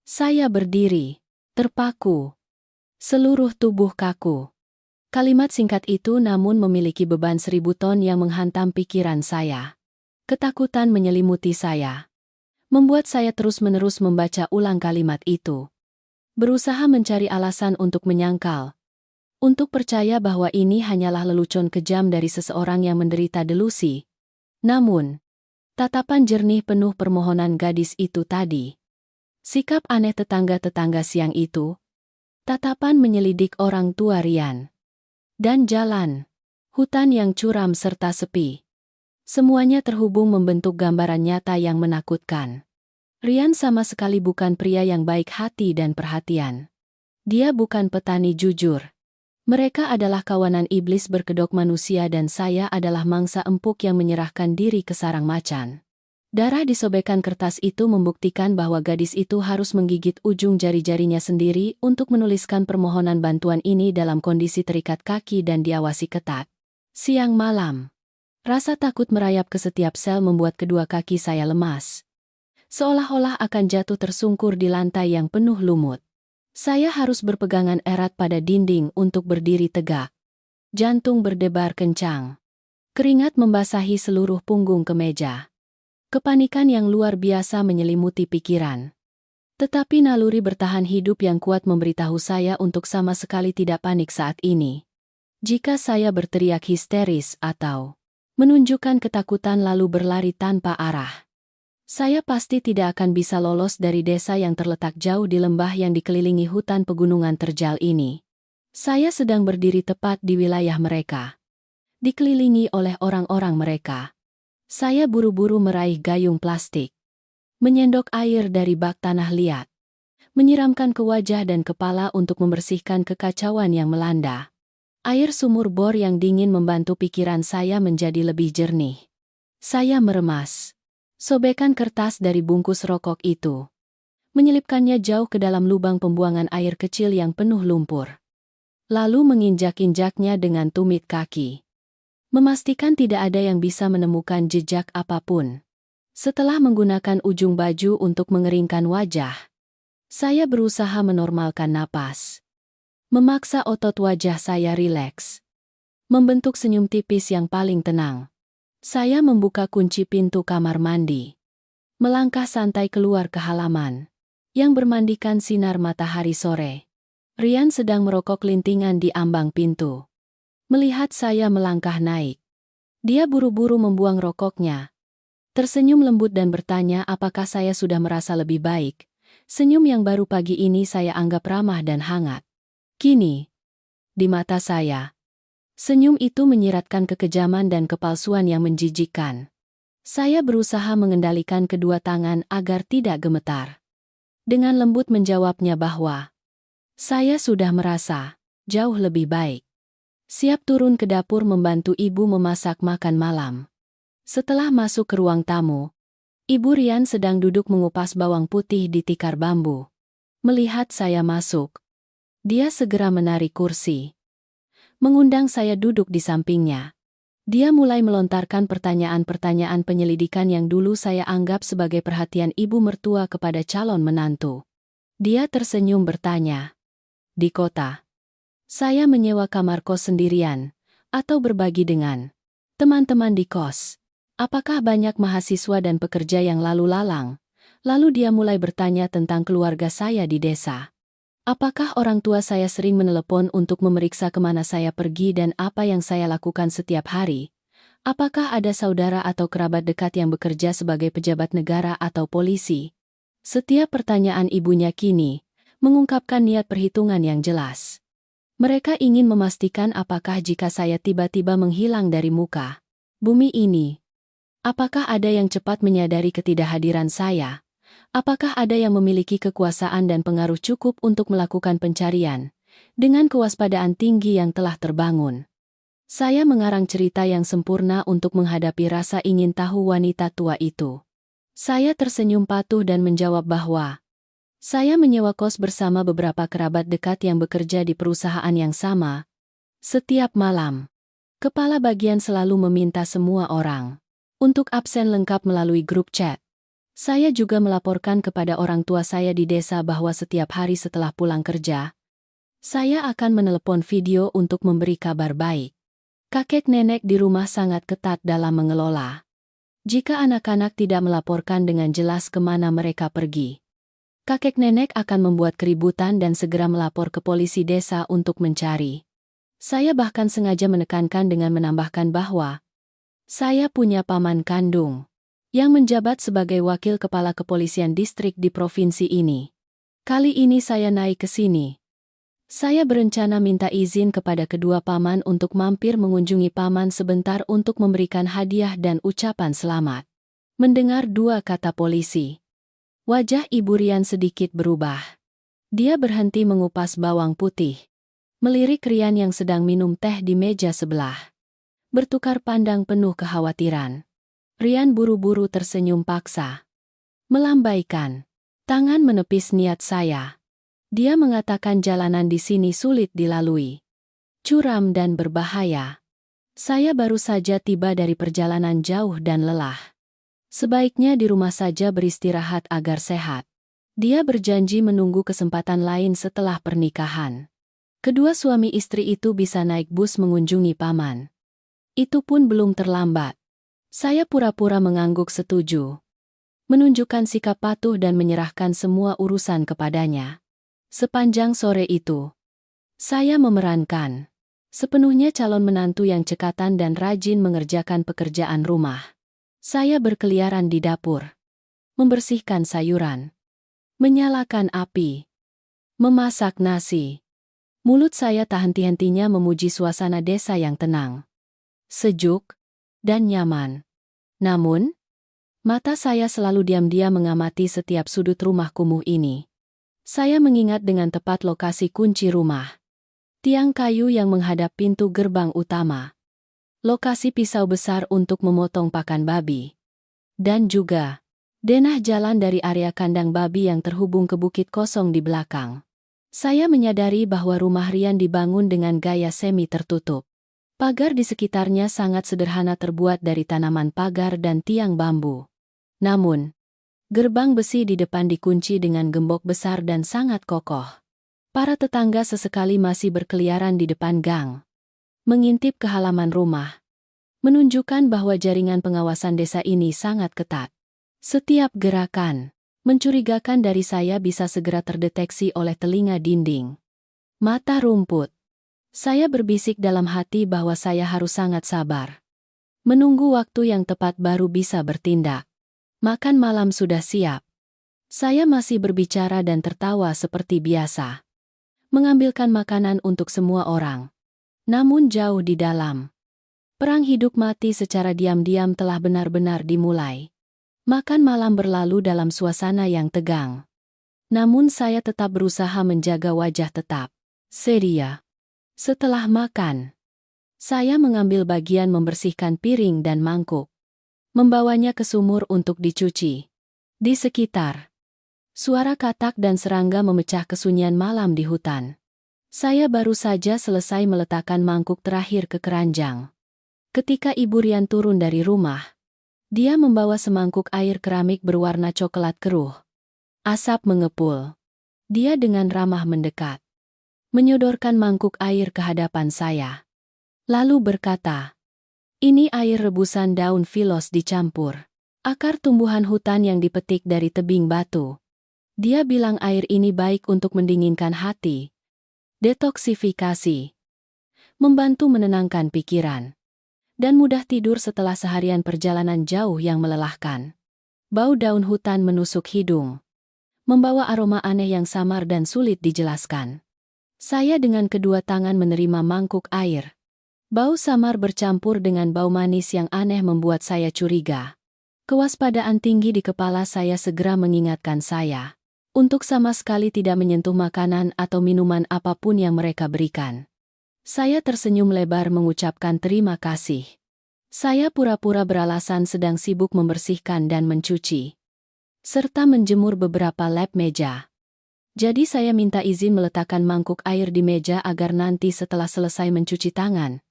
A: Saya berdiri, terpaku. Seluruh tubuh kaku. Kalimat singkat itu namun memiliki beban 1000 ton yang menghantam pikiran saya. Ketakutan menyelimuti saya, membuat saya terus-menerus membaca ulang kalimat itu. Berusaha mencari alasan untuk menyangkal. Untuk percaya bahwa ini hanyalah lelucon kejam dari seseorang yang menderita delusi. Namun, tatapan jernih penuh permohonan gadis itu tadi. Sikap aneh tetangga-tetangga siang itu. Tatapan menyelidik orang tua Rian. Dan jalan. Hutan yang curam serta sepi. Semuanya terhubung membentuk gambaran nyata yang menakutkan. Rian sama sekali bukan pria yang baik hati dan perhatian. Dia bukan petani jujur. Mereka adalah kawanan iblis berkedok manusia dan saya adalah mangsa empuk yang menyerahkan diri ke sarang macan. Darah di sobekan kertas itu membuktikan bahwa gadis itu harus menggigit ujung jari-jarinya sendiri untuk menuliskan permohonan bantuan ini dalam kondisi terikat kaki dan diawasi ketat. Siang malam. Rasa takut merayap ke setiap sel membuat kedua kaki saya lemas. Seolah-olah akan jatuh tersungkur di lantai yang penuh lumut. Saya harus berpegangan erat pada dinding untuk berdiri tegak. Jantung berdebar kencang. Keringat membasahi seluruh punggung kemeja. Kepanikan yang luar biasa menyelimuti pikiran. Tetapi naluri bertahan hidup yang kuat memberitahu saya untuk sama sekali tidak panik saat ini. Jika saya berteriak histeris atau menunjukkan ketakutan lalu berlari tanpa arah, saya pasti tidak akan bisa lolos dari desa yang terletak jauh di lembah yang dikelilingi hutan pegunungan terjal ini. Saya sedang berdiri tepat di wilayah mereka. Dikelilingi oleh orang-orang mereka. Saya buru-buru meraih gayung plastik. Menyendok air dari bak tanah liat. Menyiramkan ke wajah dan kepala untuk membersihkan kekacauan yang melanda. Air sumur bor yang dingin membantu pikiran saya menjadi lebih jernih. Saya meremas. Sobekan kertas dari bungkus rokok itu. Menyelipkannya jauh ke dalam lubang pembuangan air kecil yang penuh lumpur. Lalu menginjak-injaknya dengan tumit kaki. Memastikan tidak ada yang bisa menemukan jejak apapun. Setelah menggunakan ujung baju untuk mengeringkan wajah, saya berusaha menormalkan napas. Memaksa otot wajah saya rileks. Membentuk senyum tipis yang paling tenang. Saya membuka kunci pintu kamar mandi. Melangkah santai keluar ke halaman, yang bermandikan sinar matahari sore. Rian sedang merokok lintingan di ambang pintu. Melihat saya melangkah naik, dia buru-buru membuang rokoknya. Tersenyum lembut dan bertanya apakah saya sudah merasa lebih baik. Senyum yang baru pagi ini saya anggap ramah dan hangat. Kini, di mata saya, senyum itu menyiratkan kekejaman dan kepalsuan yang menjijikkan. Saya berusaha mengendalikan kedua tangan agar tidak gemetar. Dengan lembut menjawabnya bahwa saya sudah merasa jauh lebih baik. Siap turun ke dapur membantu ibu memasak makan malam. Setelah masuk ke ruang tamu, Ibu Rian sedang duduk mengupas bawang putih di tikar bambu. Melihat saya masuk, dia segera menarik kursi. Mengundang saya duduk di sampingnya. Dia mulai melontarkan pertanyaan-pertanyaan penyelidikan yang dulu saya anggap sebagai perhatian ibu mertua kepada calon menantu. Dia tersenyum bertanya, "Di kota, saya menyewa kamar kos sendirian, atau berbagi dengan teman-teman di kos. Apakah banyak mahasiswa dan pekerja yang lalu lalang?" Lalu dia mulai bertanya tentang keluarga saya di desa. Apakah orang tua saya sering menelepon untuk memeriksa kemana saya pergi dan apa yang saya lakukan setiap hari? Apakah ada saudara atau kerabat dekat yang bekerja sebagai pejabat negara atau polisi? Setiap pertanyaan ibunya kini mengungkapkan niat perhitungan yang jelas. Mereka ingin memastikan apakah jika saya tiba-tiba menghilang dari muka bumi ini, apakah ada yang cepat menyadari ketidakhadiran saya? Apakah ada yang memiliki kekuasaan dan pengaruh cukup untuk melakukan pencarian, dengan kewaspadaan tinggi yang telah terbangun? Saya mengarang cerita yang sempurna untuk menghadapi rasa ingin tahu wanita tua itu. Saya tersenyum patuh dan menjawab bahwa saya menyewa kos bersama beberapa kerabat dekat yang bekerja di perusahaan yang sama. Setiap malam, kepala bagian selalu meminta semua orang untuk absen lengkap melalui grup chat. Saya juga melaporkan kepada orang tua saya di desa bahwa setiap hari setelah pulang kerja, saya akan menelepon video untuk memberi kabar baik. Kakek nenek di rumah sangat ketat dalam mengelola. Jika anak-anak tidak melaporkan dengan jelas kemana mereka pergi, Kakek nenek akan membuat keributan dan segera melapor ke polisi desa untuk mencari. Saya bahkan sengaja menekankan dengan menambahkan bahwa saya punya paman kandung yang menjabat sebagai wakil kepala kepolisian distrik di provinsi ini. Kali ini saya naik ke sini. Saya berencana minta izin kepada kedua paman untuk mampir mengunjungi paman sebentar untuk memberikan hadiah dan ucapan selamat. Mendengar dua kata polisi, wajah Ibu Rian sedikit berubah. Dia berhenti mengupas bawang putih, melirik Rian yang sedang minum teh di meja sebelah. Bertukar pandang penuh kekhawatiran. Rian buru-buru tersenyum paksa, melambaikan tangan menepis niat saya. Dia mengatakan jalanan di sini sulit dilalui, curam dan berbahaya. Saya baru saja tiba dari perjalanan jauh dan lelah. Sebaiknya di rumah saja beristirahat agar sehat. Dia berjanji menunggu kesempatan lain setelah pernikahan. Kedua suami istri itu bisa naik bus mengunjungi paman. Itu pun belum terlambat. Saya pura-pura mengangguk setuju, menunjukkan sikap patuh dan menyerahkan semua urusan kepadanya. Sepanjang sore itu, saya memerankan sepenuhnya calon menantu yang cekatan dan rajin mengerjakan pekerjaan rumah. Saya berkeliaran di dapur, membersihkan sayuran, menyalakan api, memasak nasi. Mulut saya tak henti-hentinya memuji suasana desa yang tenang, sejuk, dan nyaman. Namun, mata saya selalu diam-diam mengamati setiap sudut rumah kumuh ini. Saya mengingat dengan tepat lokasi kunci rumah. Tiang kayu yang menghadap pintu gerbang utama. Lokasi pisau besar untuk memotong pakan babi. Dan juga denah jalan dari area kandang babi yang terhubung ke bukit kosong di belakang. Saya menyadari bahwa rumah Rian dibangun dengan gaya semi tertutup. Pagar di sekitarnya sangat sederhana terbuat dari tanaman pagar dan tiang bambu. Namun, gerbang besi di depan dikunci dengan gembok besar dan sangat kokoh. Para tetangga sesekali masih berkeliaran di depan gang, mengintip ke halaman rumah, menunjukkan bahwa jaringan pengawasan desa ini sangat ketat. Setiap gerakan mencurigakan dari saya bisa segera terdeteksi oleh telinga dinding, mata rumput. Saya berbisik dalam hati bahwa saya harus sangat sabar, menunggu waktu yang tepat baru bisa bertindak. Makan malam sudah siap. Saya masih berbicara dan tertawa seperti biasa, mengambilkan makanan untuk semua orang. Namun jauh di dalam, perang hidup mati secara diam-diam telah benar-benar dimulai. Makan malam berlalu dalam suasana yang tegang. Namun saya tetap berusaha menjaga wajah tetap ceria. Setelah makan, saya mengambil bagian membersihkan piring dan mangkuk, membawanya ke sumur untuk dicuci. Di sekitar, suara katak dan serangga memecah kesunyian malam di hutan. Saya baru saja selesai meletakkan mangkuk terakhir ke keranjang. Ketika Ibu Rian turun dari rumah, dia membawa semangkuk air keramik berwarna coklat keruh. Asap mengepul. Dia dengan ramah mendekat, menyodorkan mangkuk air ke hadapan saya. Lalu berkata, "Ini air rebusan daun filos dicampur akar tumbuhan hutan yang dipetik dari tebing batu." Dia bilang air ini baik untuk mendinginkan hati, detoksifikasi, membantu menenangkan pikiran, dan mudah tidur setelah seharian perjalanan jauh yang melelahkan. Bau daun hutan menusuk hidung, membawa aroma aneh yang samar dan sulit dijelaskan. Saya dengan kedua tangan menerima mangkuk air. Bau samar bercampur dengan bau manis yang aneh membuat saya curiga. Kewaspadaan tinggi di kepala saya segera mengingatkan saya untuk sama sekali tidak menyentuh makanan atau minuman apapun yang mereka berikan. Saya tersenyum lebar mengucapkan terima kasih. Saya pura-pura beralasan sedang sibuk membersihkan dan mencuci, serta menjemur beberapa lap meja. Jadi saya minta izin meletakkan mangkuk air di meja agar nanti setelah selesai mencuci tangan,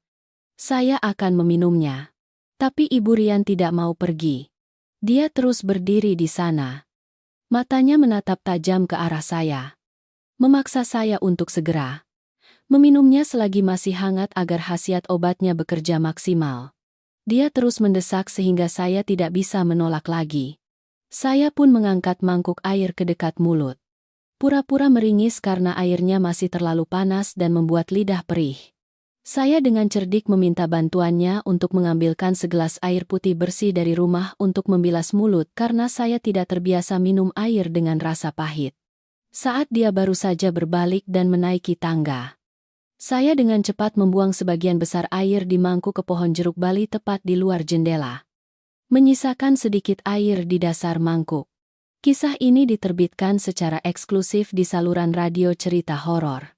A: saya akan meminumnya. Tapi Ibu Rian tidak mau pergi. Dia terus berdiri di sana. Matanya menatap tajam ke arah saya, memaksa saya untuk segera meminumnya selagi masih hangat agar khasiat obatnya bekerja maksimal. Dia terus mendesak sehingga saya tidak bisa menolak lagi. Saya pun mengangkat mangkuk air ke dekat mulut. Pura-pura meringis karena airnya masih terlalu panas dan membuat lidah perih. Saya dengan cerdik meminta bantuannya untuk mengambilkan segelas air putih bersih dari rumah untuk membilas mulut karena saya tidak terbiasa minum air dengan rasa pahit. Saat dia baru saja berbalik dan menaiki tangga, saya dengan cepat membuang sebagian besar air di mangkuk ke pohon jeruk bali tepat di luar jendela, menyisakan sedikit air di dasar mangkuk. Kisah ini diterbitkan secara eksklusif di saluran radio cerita horor.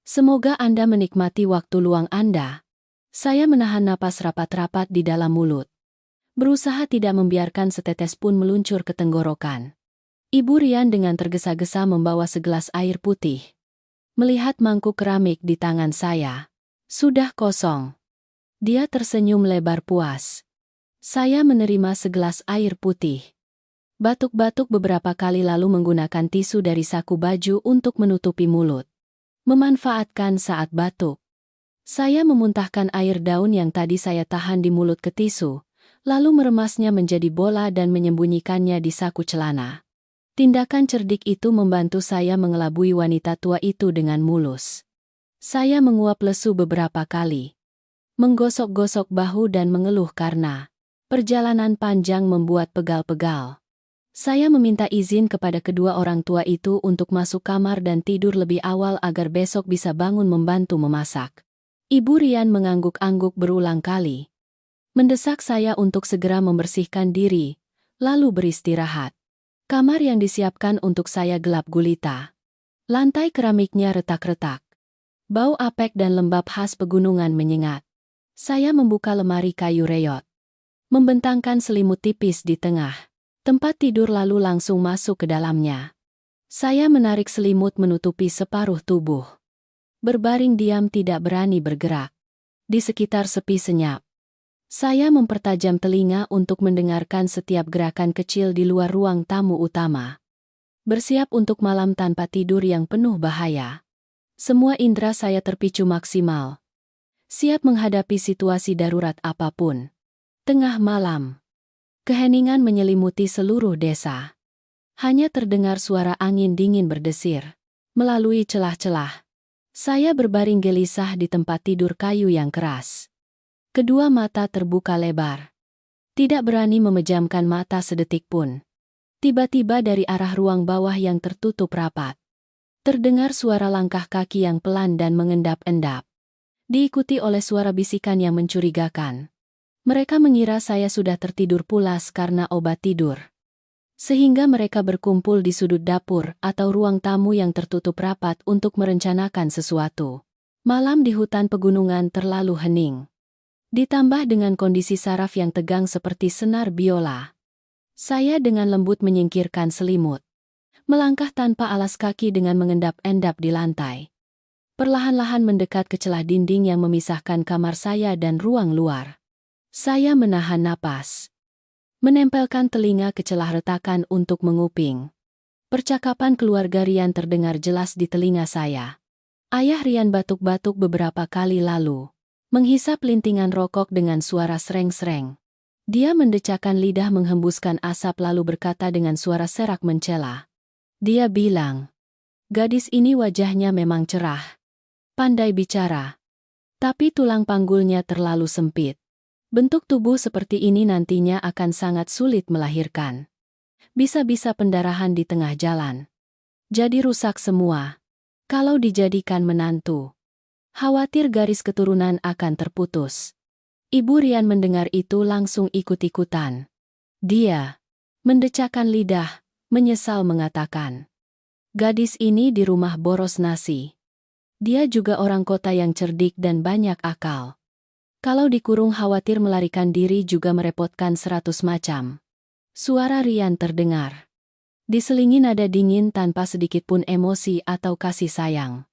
A: Semoga Anda menikmati waktu luang Anda. Saya menahan napas rapat-rapat di dalam mulut, berusaha tidak membiarkan setetes pun meluncur ke tenggorokan. Ibu Rian dengan tergesa-gesa membawa segelas air putih. Melihat mangkuk keramik di tangan saya, sudah kosong. Dia tersenyum lebar puas. Saya menerima segelas air putih. Batuk-batuk beberapa kali lalu menggunakan tisu dari saku baju untuk menutupi mulut. Memanfaatkan saat batuk, saya memuntahkan air daun yang tadi saya tahan di mulut ke tisu, lalu meremasnya menjadi bola dan menyembunyikannya di saku celana. Tindakan cerdik itu membantu saya mengelabui wanita tua itu dengan mulus. Saya menguap lesu beberapa kali, menggosok-gosok bahu dan mengeluh karena perjalanan panjang membuat pegal-pegal. Saya meminta izin kepada kedua orang tua itu untuk masuk kamar dan tidur lebih awal agar besok bisa bangun membantu memasak. Ibu Rian mengangguk-angguk berulang kali, mendesak saya untuk segera membersihkan diri, lalu beristirahat. Kamar yang disiapkan untuk saya gelap gulita. Lantai keramiknya retak-retak. Bau apek dan lembab khas pegunungan menyengat. Saya membuka lemari kayu reyot, membentangkan selimut tipis di tengah tempat tidur lalu langsung masuk ke dalamnya. Saya menarik selimut menutupi separuh tubuh. Berbaring diam tidak berani bergerak. Di sekitar sepi senyap. Saya mempertajam telinga untuk mendengarkan setiap gerakan kecil di luar ruang tamu utama. Bersiap untuk malam tanpa tidur yang penuh bahaya. Semua indera saya terpicu maksimal. Siap menghadapi situasi darurat apapun. Tengah malam, keheningan menyelimuti seluruh desa. Hanya terdengar suara angin dingin berdesir melalui celah-celah. Saya berbaring gelisah di tempat tidur kayu yang keras. Kedua mata terbuka lebar. Tidak berani memejamkan mata sedetik pun. Tiba-tiba dari arah ruang bawah yang tertutup rapat, terdengar suara langkah kaki yang pelan dan mengendap-endap. Diikuti oleh suara bisikan yang mencurigakan. Mereka mengira saya sudah tertidur pulas karena obat tidur. Sehingga mereka berkumpul di sudut dapur atau ruang tamu yang tertutup rapat untuk merencanakan sesuatu. Malam di hutan pegunungan terlalu hening. Ditambah dengan kondisi saraf yang tegang seperti senar biola. Saya dengan lembut menyingkirkan selimut. Melangkah tanpa alas kaki dengan mengendap-endap di lantai. Perlahan-lahan mendekat ke celah dinding yang memisahkan kamar saya dan ruang luar. Saya menahan napas. Menempelkan telinga ke celah retakan untuk menguping. Percakapan keluarga Rian terdengar jelas di telinga saya. Ayah Rian batuk-batuk beberapa kali lalu. Menghisap lintingan rokok dengan suara sreng-sreng. Dia mendecakkan lidah menghembuskan asap lalu berkata dengan suara serak mencela. Dia bilang, gadis ini wajahnya memang cerah. Pandai bicara. Tapi tulang panggulnya terlalu sempit. Bentuk tubuh seperti ini nantinya akan sangat sulit melahirkan. Bisa-bisa pendarahan di tengah jalan. Jadi rusak semua. Kalau dijadikan menantu. Khawatir garis keturunan akan terputus. Ibu Rian mendengar itu langsung ikut-ikutan. Dia mendecakkan lidah, menyesal mengatakan. Gadis ini di rumah boros nasi. Dia juga orang kota yang cerdik dan banyak akal. Kalau dikurung khawatir melarikan diri juga merepotkan 100 macam. Suara Rian terdengar. Diselingi nada dingin tanpa sedikit pun emosi atau kasih sayang.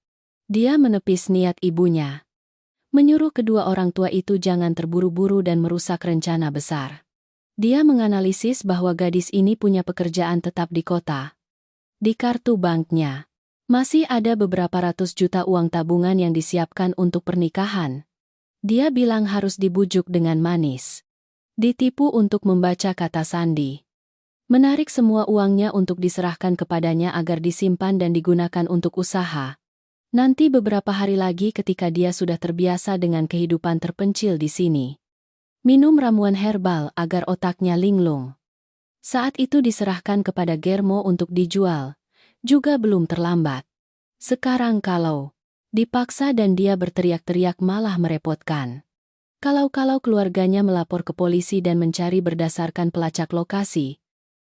A: Dia menepis niat ibunya. Menyuruh kedua orang tua itu jangan terburu-buru dan merusak rencana besar. Dia menganalisis bahwa gadis ini punya pekerjaan tetap di kota. Di kartu banknya masih ada beberapa ratus juta uang tabungan yang disiapkan untuk pernikahan. Dia bilang harus dibujuk dengan manis. Ditipu untuk membaca kata sandi. Menarik semua uangnya untuk diserahkan kepadanya agar disimpan dan digunakan untuk usaha. Nanti beberapa hari lagi ketika dia sudah terbiasa dengan kehidupan terpencil di sini. Minum ramuan herbal agar otaknya linglung. Saat itu diserahkan kepada Germo untuk dijual, juga belum terlambat. Sekarang kalau dipaksa dan dia berteriak-teriak malah merepotkan. Kalau keluarganya melapor ke polisi dan mencari berdasarkan pelacak lokasi,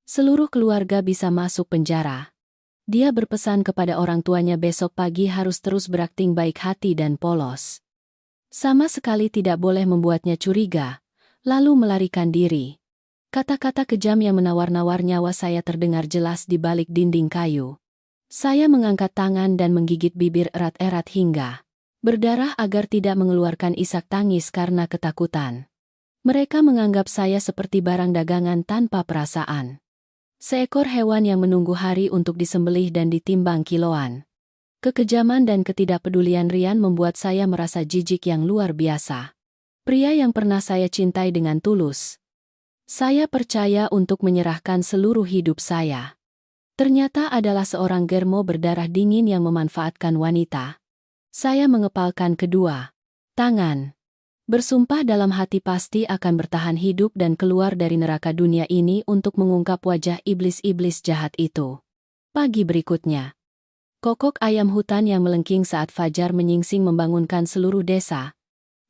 A: seluruh keluarga bisa masuk penjara. Dia berpesan kepada orang tuanya besok pagi harus terus berakting baik hati dan polos. Sama sekali tidak boleh membuatnya curiga, lalu melarikan diri. Kata-kata kejam yang menawar-nawar nyawa saya terdengar jelas di balik dinding kayu. Saya mengangkat tangan dan menggigit bibir erat-erat hingga berdarah agar tidak mengeluarkan isak tangis karena ketakutan. Mereka menganggap saya seperti barang dagangan tanpa perasaan. Seekor hewan yang menunggu hari untuk disembelih dan ditimbang kiloan. Kekejaman dan ketidakpedulian Rian membuat saya merasa jijik yang luar biasa. Pria yang pernah saya cintai dengan tulus. Saya percaya untuk menyerahkan seluruh hidup saya. Ternyata adalah seorang Germo berdarah dingin yang memanfaatkan wanita. Saya mengepalkan kedua tangan. Bersumpah dalam hati pasti akan bertahan hidup dan keluar dari neraka dunia ini untuk mengungkap wajah iblis-iblis jahat itu. Pagi berikutnya. Kokok ayam hutan yang melengking saat fajar menyingsing membangunkan seluruh desa.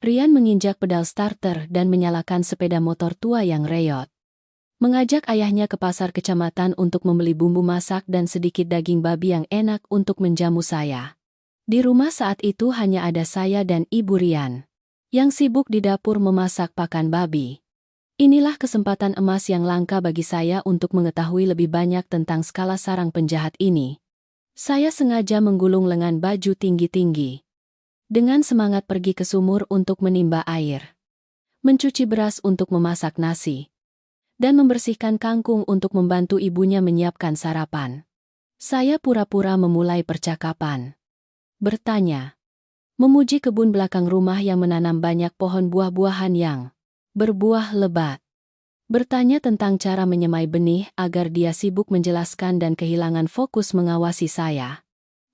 A: Rian menginjak pedal starter dan menyalakan sepeda motor tua yang reyot. Mengajak ayahnya ke pasar kecamatan untuk membeli bumbu masak dan sedikit daging babi yang enak untuk menjamu saya. Di rumah saat itu hanya ada saya dan Ibu Rian, yang sibuk di dapur memasak pakan babi. Inilah kesempatan emas yang langka bagi saya untuk mengetahui lebih banyak tentang skala sarang penjahat ini. Saya sengaja menggulung lengan baju tinggi-tinggi. Dengan semangat pergi ke sumur untuk menimba air, mencuci beras untuk memasak nasi, dan membersihkan kangkung untuk membantu ibunya menyiapkan sarapan. Saya pura-pura memulai percakapan. Bertanya, memuji kebun belakang rumah yang menanam banyak pohon buah-buahan yang berbuah lebat. Bertanya tentang cara menyemai benih agar dia sibuk menjelaskan dan kehilangan fokus mengawasi saya.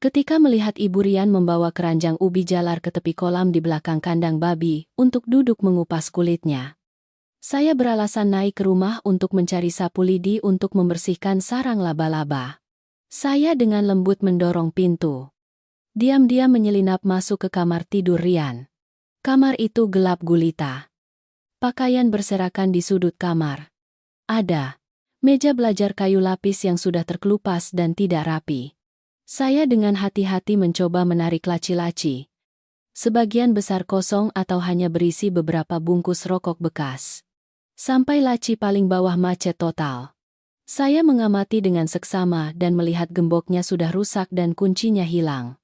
A: Ketika melihat Ibu Rian membawa keranjang ubi jalar ke tepi kolam di belakang kandang babi untuk duduk mengupas kulitnya, saya beralasan naik ke rumah untuk mencari sapu lidi untuk membersihkan sarang laba-laba. Saya dengan lembut mendorong pintu. Diam-diam menyelinap masuk ke kamar tidur Rian. Kamar itu gelap gulita. Pakaian berserakan di sudut kamar. Ada meja belajar kayu lapis yang sudah terkelupas dan tidak rapi. Saya dengan hati-hati mencoba menarik laci-laci. Sebagian besar kosong atau hanya berisi beberapa bungkus rokok bekas. Sampai laci paling bawah macet total. Saya mengamati dengan seksama dan melihat gemboknya sudah rusak dan kuncinya hilang.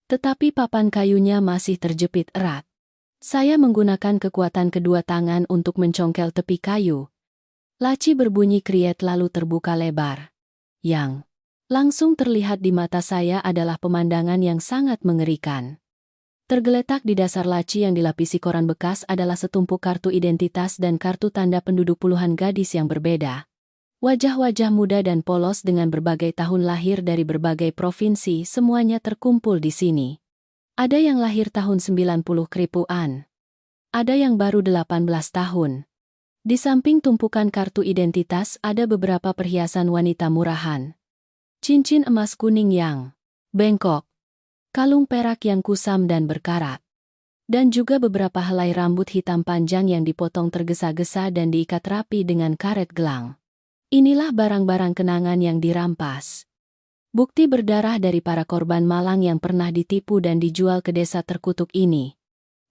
A: Tetapi papan kayunya masih terjepit erat. Saya menggunakan kekuatan kedua tangan untuk mencongkel tepi kayu. Laci berbunyi kriet lalu terbuka lebar. Yang langsung terlihat di mata saya adalah pemandangan yang sangat mengerikan. Tergeletak di dasar laci yang dilapisi koran bekas adalah setumpuk kartu identitas dan kartu tanda penduduk puluhan gadis yang berbeda. Wajah-wajah muda dan polos dengan berbagai tahun lahir dari berbagai provinsi semuanya terkumpul di sini. Ada yang lahir tahun 90 kripuan. Ada yang baru 18 tahun. Di samping tumpukan kartu identitas ada beberapa perhiasan wanita murahan. Cincin emas kuning yang bengkok, kalung perak yang kusam dan berkarat, dan juga beberapa helai rambut hitam panjang yang dipotong tergesa-gesa dan diikat rapi dengan karet gelang. Inilah barang-barang kenangan yang dirampas. Bukti berdarah dari para korban malang yang pernah ditipu dan dijual ke desa terkutuk ini.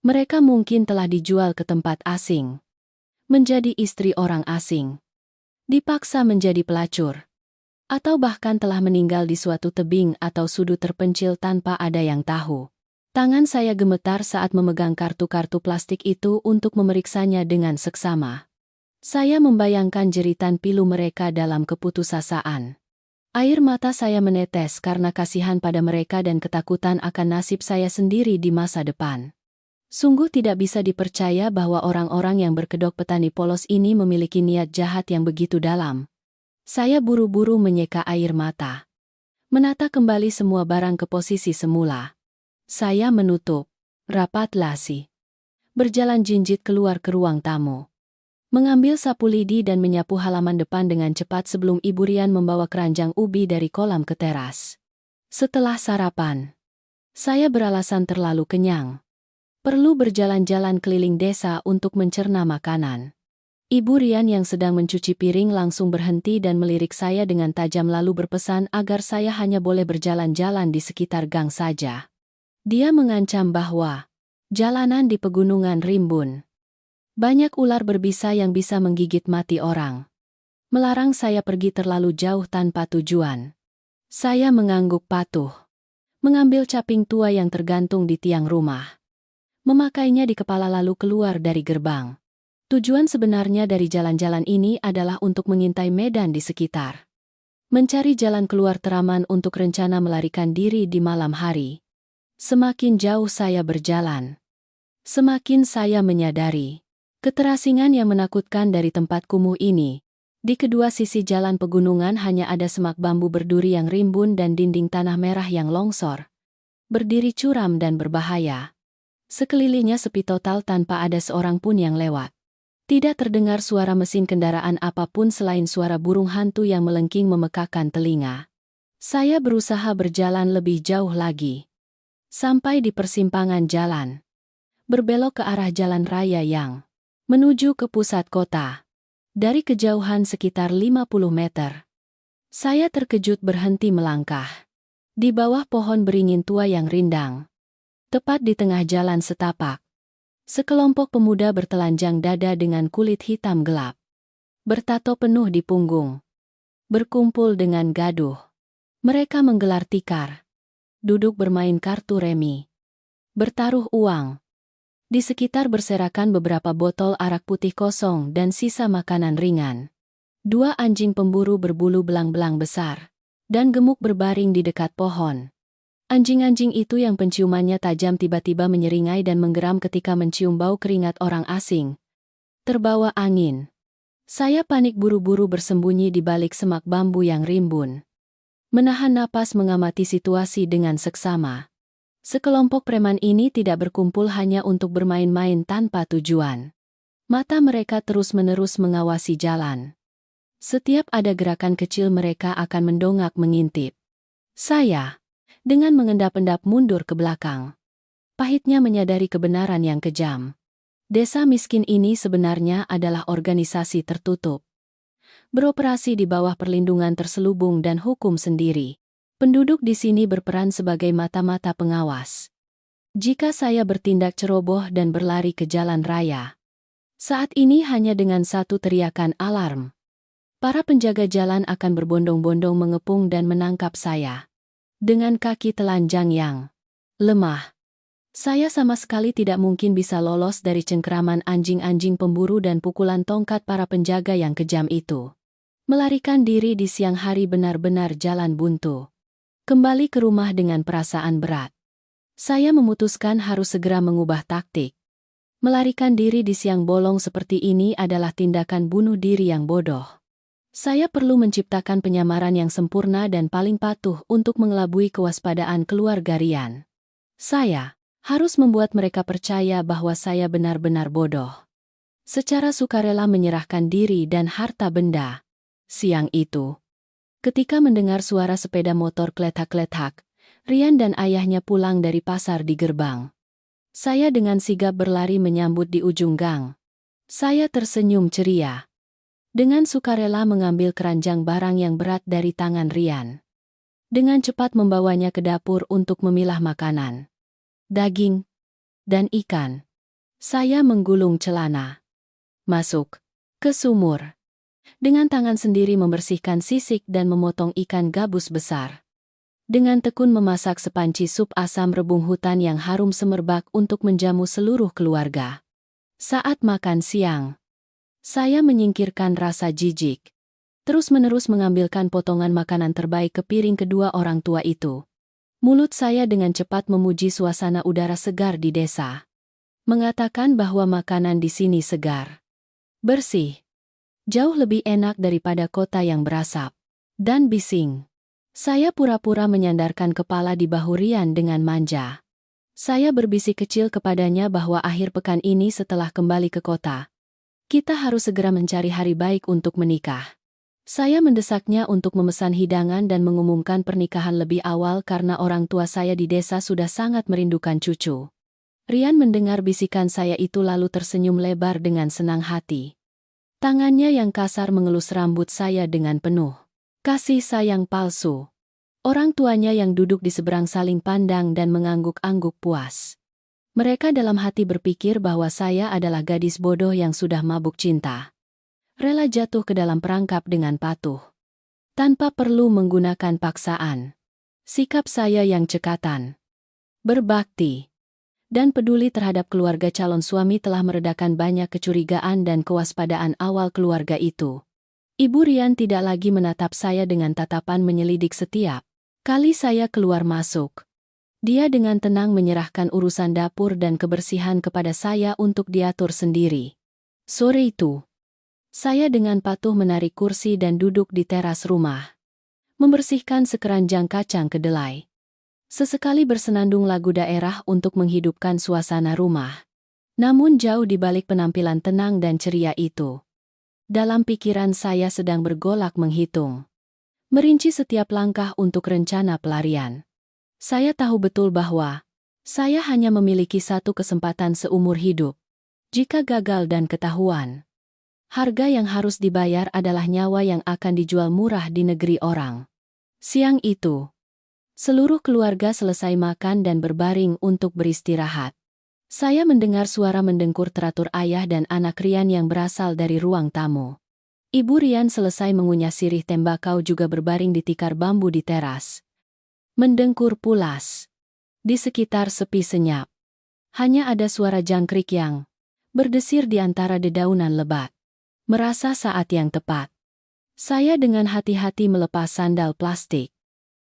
A: Mereka mungkin telah dijual ke tempat asing, menjadi istri orang asing, dipaksa menjadi pelacur, atau bahkan telah meninggal di suatu tebing atau sudut terpencil tanpa ada yang tahu. Tangan saya gemetar saat memegang kartu-kartu plastik itu untuk memeriksanya dengan seksama. Saya membayangkan jeritan pilu mereka dalam keputusasaan. Air mata saya menetes karena kasihan pada mereka dan ketakutan akan nasib saya sendiri di masa depan. Sungguh tidak bisa dipercaya bahwa orang-orang yang berkedok petani polos ini memiliki niat jahat yang begitu dalam. Saya buru-buru menyeka air mata. Menata kembali semua barang ke posisi semula. Saya menutup rapat lasi. Berjalan jinjit keluar ke ruang tamu. Mengambil sapu lidi dan menyapu halaman depan dengan cepat sebelum Ibu Rian membawa keranjang ubi dari kolam ke teras. Setelah sarapan, saya beralasan terlalu kenyang. Perlu berjalan-jalan keliling desa untuk mencerna makanan. Ibu Rian yang sedang mencuci piring langsung berhenti dan melirik saya dengan tajam lalu berpesan agar saya hanya boleh berjalan-jalan di sekitar gang saja. Dia mengancam bahwa jalanan di pegunungan rimbun. Banyak ular berbisa yang bisa menggigit mati orang. Melarang saya pergi terlalu jauh tanpa tujuan. Saya mengangguk patuh. Mengambil caping tua yang tergantung di tiang rumah. Memakainya di kepala lalu keluar dari gerbang. Tujuan sebenarnya dari jalan-jalan ini adalah untuk mengintai medan di sekitar. Mencari jalan keluar teraman untuk rencana melarikan diri di malam hari. Semakin jauh saya berjalan, semakin saya menyadari keterasingan yang menakutkan dari tempat kumuh ini. Di kedua sisi jalan pegunungan hanya ada semak bambu berduri yang rimbun dan dinding tanah merah yang longsor. Berdiri curam dan berbahaya. Sekelilingnya sepi total tanpa ada seorang pun yang lewat. Tidak terdengar suara mesin kendaraan apapun selain suara burung hantu yang melengking memekakkan telinga. Saya berusaha berjalan lebih jauh lagi. Sampai di persimpangan jalan. Berbelok ke arah jalan raya yang menuju ke pusat kota. Dari kejauhan sekitar 50 meter. Saya terkejut berhenti melangkah. Di bawah pohon beringin tua yang rindang. Tepat di tengah jalan setapak. Sekelompok pemuda bertelanjang dada dengan kulit hitam gelap. Bertato penuh di punggung. Berkumpul dengan gaduh. Mereka menggelar tikar. Duduk bermain kartu remi. Bertaruh uang. Di sekitar berserakan beberapa botol arak putih kosong dan sisa makanan ringan. Dua anjing pemburu berbulu belang-belang besar dan gemuk berbaring di dekat pohon. Anjing-anjing itu yang penciumannya tajam tiba-tiba menyeringai dan menggeram ketika mencium bau keringat orang asing. Terbawa angin. Saya panik buru-buru bersembunyi di balik semak bambu yang rimbun. Menahan napas mengamati situasi dengan seksama. Sekelompok preman ini tidak berkumpul hanya untuk bermain-main tanpa tujuan. Mata mereka terus-menerus mengawasi jalan. Setiap ada gerakan kecil mereka akan mendongak mengintip. Saya, dengan mengendap-endap mundur ke belakang. Pahitnya menyadari kebenaran yang kejam. Desa miskin ini sebenarnya adalah organisasi tertutup. Beroperasi di bawah perlindungan terselubung dan hukum sendiri. Penduduk di sini berperan sebagai mata-mata pengawas. Jika saya bertindak ceroboh dan berlari ke jalan raya, saat ini hanya dengan satu teriakan alarm, para penjaga jalan akan berbondong-bondong mengepung dan menangkap saya. Dengan kaki telanjang yang lemah, saya sama sekali tidak mungkin bisa lolos dari cengkeraman anjing-anjing pemburu dan pukulan tongkat para penjaga yang kejam itu. Melarikan diri di siang hari benar-benar jalan buntu. Kembali ke rumah dengan perasaan berat. Saya memutuskan harus segera mengubah taktik. Melarikan diri di siang bolong seperti ini adalah tindakan bunuh diri yang bodoh. Saya perlu menciptakan penyamaran yang sempurna dan paling patuh untuk mengelabui kewaspadaan keluarga Rian. Saya harus membuat mereka percaya bahwa saya benar-benar bodoh. Secara sukarela menyerahkan diri dan harta benda. Siang itu, ketika mendengar suara sepeda motor kletak-kletak, Rian dan ayahnya pulang dari pasar di gerbang. Saya dengan sigap berlari menyambut di ujung gang. Saya tersenyum ceria. Dengan sukarela mengambil keranjang barang yang berat dari tangan Rian. Dengan cepat membawanya ke dapur untuk memilah makanan. Daging dan ikan. Saya menggulung celana. Masuk ke sumur. Dengan tangan sendiri membersihkan sisik dan memotong ikan gabus besar. Dengan tekun memasak sepanci sup asam rebung hutan yang harum semerbak untuk menjamu seluruh keluarga. Saat makan siang, saya menyingkirkan rasa jijik. Terus-menerus mengambilkan potongan makanan terbaik ke piring kedua orang tua itu. Mulut saya dengan cepat memuji suasana udara segar di desa. Mengatakan bahwa makanan di sini segar, bersih, Jauh lebih enak daripada kota yang berasap dan bising. Saya pura-pura menyandarkan kepala di bahu Rian dengan manja. Saya berbisik kecil kepadanya bahwa akhir pekan ini setelah kembali ke kota, kita harus segera mencari hari baik untuk menikah. Saya mendesaknya untuk memesan hidangan dan mengumumkan pernikahan lebih awal karena orang tua saya di desa sudah sangat merindukan cucu. Rian mendengar bisikan saya itu lalu tersenyum lebar dengan senang hati. Tangannya yang kasar mengelus rambut saya dengan penuh kasih sayang palsu. Orang tuanya yang duduk di seberang saling pandang dan mengangguk-angguk puas. Mereka dalam hati berpikir bahwa saya adalah gadis bodoh yang sudah mabuk cinta. Rela jatuh ke dalam perangkap dengan patuh. Tanpa perlu menggunakan paksaan. Sikap saya yang cekatan, berbakti, dan peduli terhadap keluarga calon suami telah meredakan banyak kecurigaan dan kewaspadaan awal keluarga itu. Ibu Rian tidak lagi menatap saya dengan tatapan menyelidik setiap kali saya keluar masuk. Dia dengan tenang menyerahkan urusan dapur dan kebersihan kepada saya untuk diatur sendiri. Sore itu, saya dengan patuh menarik kursi dan duduk di teras rumah, membersihkan sekeranjang kacang kedelai. Sesekali bersenandung lagu daerah untuk menghidupkan suasana rumah. Namun jauh di balik penampilan tenang dan ceria itu, dalam pikiran saya sedang bergolak menghitung, merinci setiap langkah untuk rencana pelarian. Saya tahu betul bahwa saya hanya memiliki satu kesempatan seumur hidup. Jika gagal dan ketahuan, harga yang harus dibayar adalah nyawa yang akan dijual murah di negeri orang. Siang itu, seluruh keluarga selesai makan dan berbaring untuk beristirahat. Saya mendengar suara mendengkur teratur ayah dan anak Rian yang berasal dari ruang tamu. Ibu Rian selesai mengunyah sirih tembakau juga berbaring di tikar bambu di teras. Mendengkur pulas. Di sekitar sepi senyap. Hanya ada suara jangkrik yang berdesir di antara dedaunan lebat. Merasa saat yang tepat, saya dengan hati-hati melepas sandal plastik.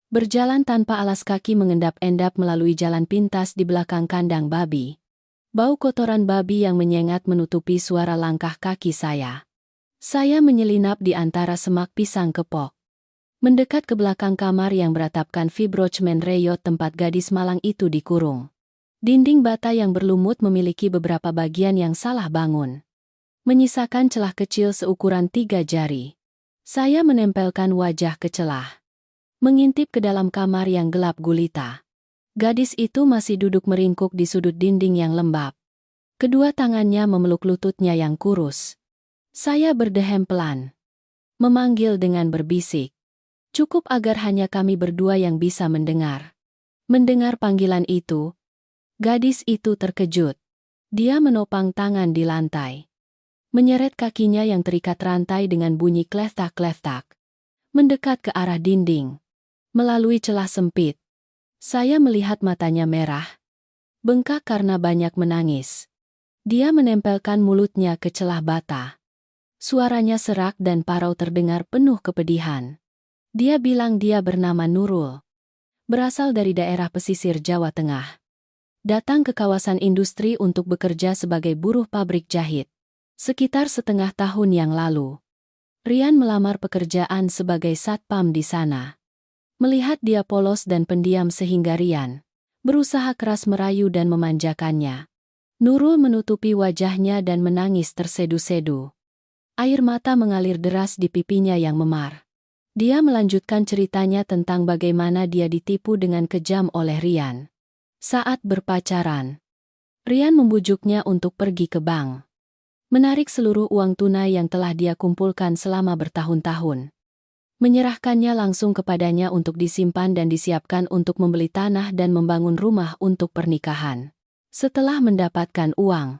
A: Berjalan tanpa alas kaki mengendap-endap melalui jalan pintas di belakang kandang babi. Bau kotoran babi yang menyengat menutupi suara langkah kaki saya. Saya menyelinap di antara semak pisang kepok. Mendekat ke belakang kamar yang beratapkan fibrocemen reyot tempat gadis malang itu dikurung. Dinding bata yang berlumut memiliki beberapa bagian yang salah bangun, menyisakan celah kecil seukuran 3 jari. Saya menempelkan wajah ke celah, mengintip ke dalam kamar yang gelap gulita. Gadis itu masih duduk meringkuk di sudut dinding yang lembab. Kedua tangannya memeluk lututnya yang kurus. Saya berdehem pelan, memanggil dengan berbisik. Cukup agar hanya kami berdua yang bisa mendengar. Mendengar panggilan itu, gadis itu terkejut. Dia menopang tangan di lantai, menyeret kakinya yang terikat rantai dengan bunyi kleftak-kleftak, mendekat ke arah dinding. Melalui celah sempit, saya melihat matanya merah, bengkak karena banyak menangis. Dia menempelkan mulutnya ke celah bata. Suaranya serak dan parau terdengar penuh kepedihan. Dia bilang dia bernama Nurul, berasal dari daerah pesisir Jawa Tengah. Datang ke kawasan industri untuk bekerja sebagai buruh pabrik jahit. Sekitar setengah tahun yang lalu, Rian melamar pekerjaan sebagai satpam di sana. Melihat dia polos dan pendiam sehingga Rian berusaha keras merayu dan memanjakannya. Nurul menutupi wajahnya dan menangis tersedu-sedu. Air mata mengalir deras di pipinya yang memar. Dia melanjutkan ceritanya tentang bagaimana dia ditipu dengan kejam oleh Rian. Saat berpacaran, Rian membujuknya untuk pergi ke bank, menarik seluruh uang tunai yang telah dia kumpulkan selama bertahun-tahun. Menyerahkannya langsung kepadanya untuk disimpan dan disiapkan untuk membeli tanah dan membangun rumah untuk pernikahan. Setelah mendapatkan uang,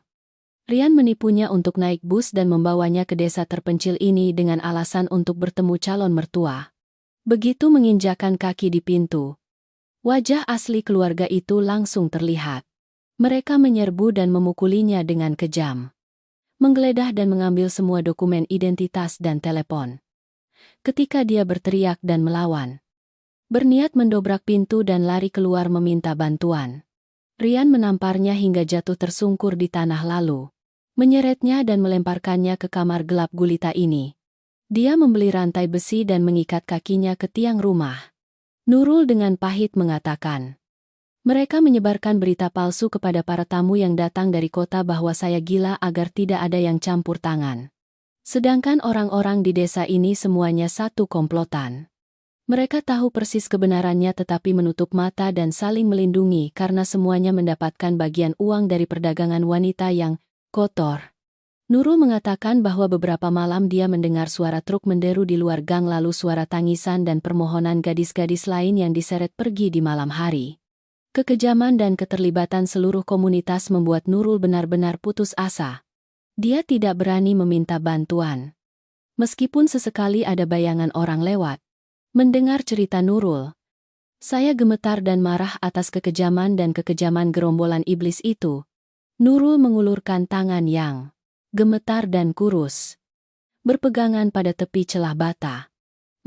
A: Rian menipunya untuk naik bus dan membawanya ke desa terpencil ini dengan alasan untuk bertemu calon mertua. Begitu menginjakan kaki di pintu, wajah asli keluarga itu langsung terlihat. Mereka menyerbu dan memukulinya dengan kejam, menggeledah dan mengambil semua dokumen identitas dan telepon. Ketika dia berteriak dan melawan, berniat mendobrak pintu dan lari keluar meminta bantuan, Rian menamparnya hingga jatuh tersungkur di tanah lalu menyeretnya dan melemparkannya ke kamar gelap gulita ini. Dia membeli rantai besi dan mengikat kakinya ke tiang rumah. Nurul dengan pahit mengatakan, "Mereka menyebarkan berita palsu kepada para tamu yang datang dari kota bahwa saya gila agar tidak ada yang campur tangan. Sedangkan orang-orang di desa ini semuanya satu komplotan. Mereka tahu persis kebenarannya tetapi menutup mata dan saling melindungi karena semuanya mendapatkan bagian uang dari perdagangan wanita yang kotor." Nurul mengatakan bahwa beberapa malam dia mendengar suara truk menderu di luar gang, lalu suara tangisan dan permohonan gadis-gadis lain yang diseret pergi di malam hari. Kekejaman dan keterlibatan seluruh komunitas membuat Nurul benar-benar putus asa. Dia tidak berani meminta bantuan. Meskipun sesekali ada bayangan orang lewat. Mendengar cerita Nurul, saya gemetar dan marah atas kekejaman dan kekejaman gerombolan iblis itu. Nurul mengulurkan tangan yang gemetar dan kurus, berpegangan pada tepi celah bata,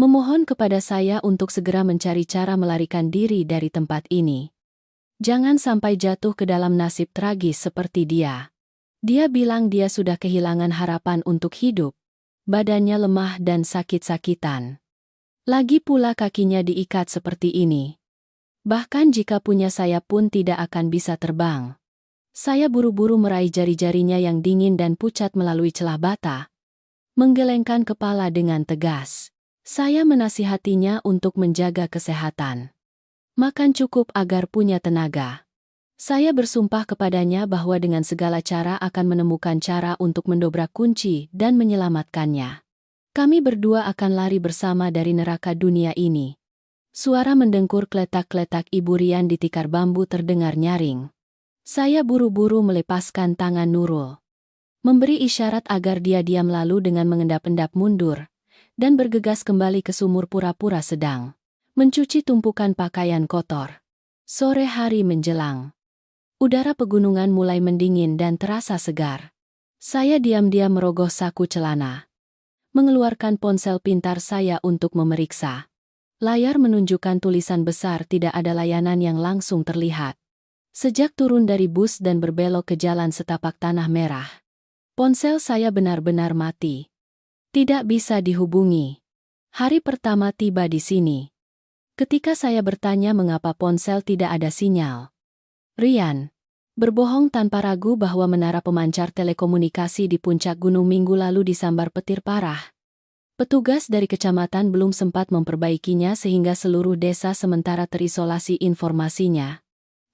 A: memohon kepada saya untuk segera mencari cara melarikan diri dari tempat ini. Jangan sampai jatuh ke dalam nasib tragis seperti dia. Dia bilang dia sudah kehilangan harapan untuk hidup. Badannya lemah dan sakit-sakitan. Lagi pula kakinya diikat seperti ini. Bahkan jika punya sayap pun tidak akan bisa terbang. Saya buru-buru meraih jari-jarinya yang dingin dan pucat melalui celah bata. Menggelengkan kepala dengan tegas. Saya menasihatinya untuk menjaga kesehatan. Makan cukup agar punya tenaga. Saya bersumpah kepadanya bahwa dengan segala cara akan menemukan cara untuk mendobrak kunci dan menyelamatkannya. Kami berdua akan lari bersama dari neraka dunia ini. Suara mendengkur kletak-kletak Ibu Rian di tikar bambu terdengar nyaring. Saya buru-buru melepaskan tangan Nurul. Memberi isyarat agar dia diam, lalu dengan mengendap-endap mundur dan bergegas kembali ke sumur pura-pura sedang mencuci tumpukan pakaian kotor. Sore hari menjelang. Udara pegunungan mulai mendingin dan terasa segar. Saya diam-diam merogoh saku celana. Mengeluarkan ponsel pintar saya untuk memeriksa. Layar menunjukkan tulisan besar tidak ada layanan yang langsung terlihat. Sejak turun dari bus dan berbelok ke jalan setapak tanah merah, ponsel saya benar-benar mati. Tidak bisa dihubungi. Hari pertama tiba di sini. Ketika saya bertanya mengapa ponsel tidak ada sinyal, Rian berbohong tanpa ragu bahwa menara pemancar telekomunikasi di puncak gunung minggu lalu disambar petir parah. Petugas dari kecamatan belum sempat memperbaikinya sehingga seluruh desa sementara terisolasi informasinya.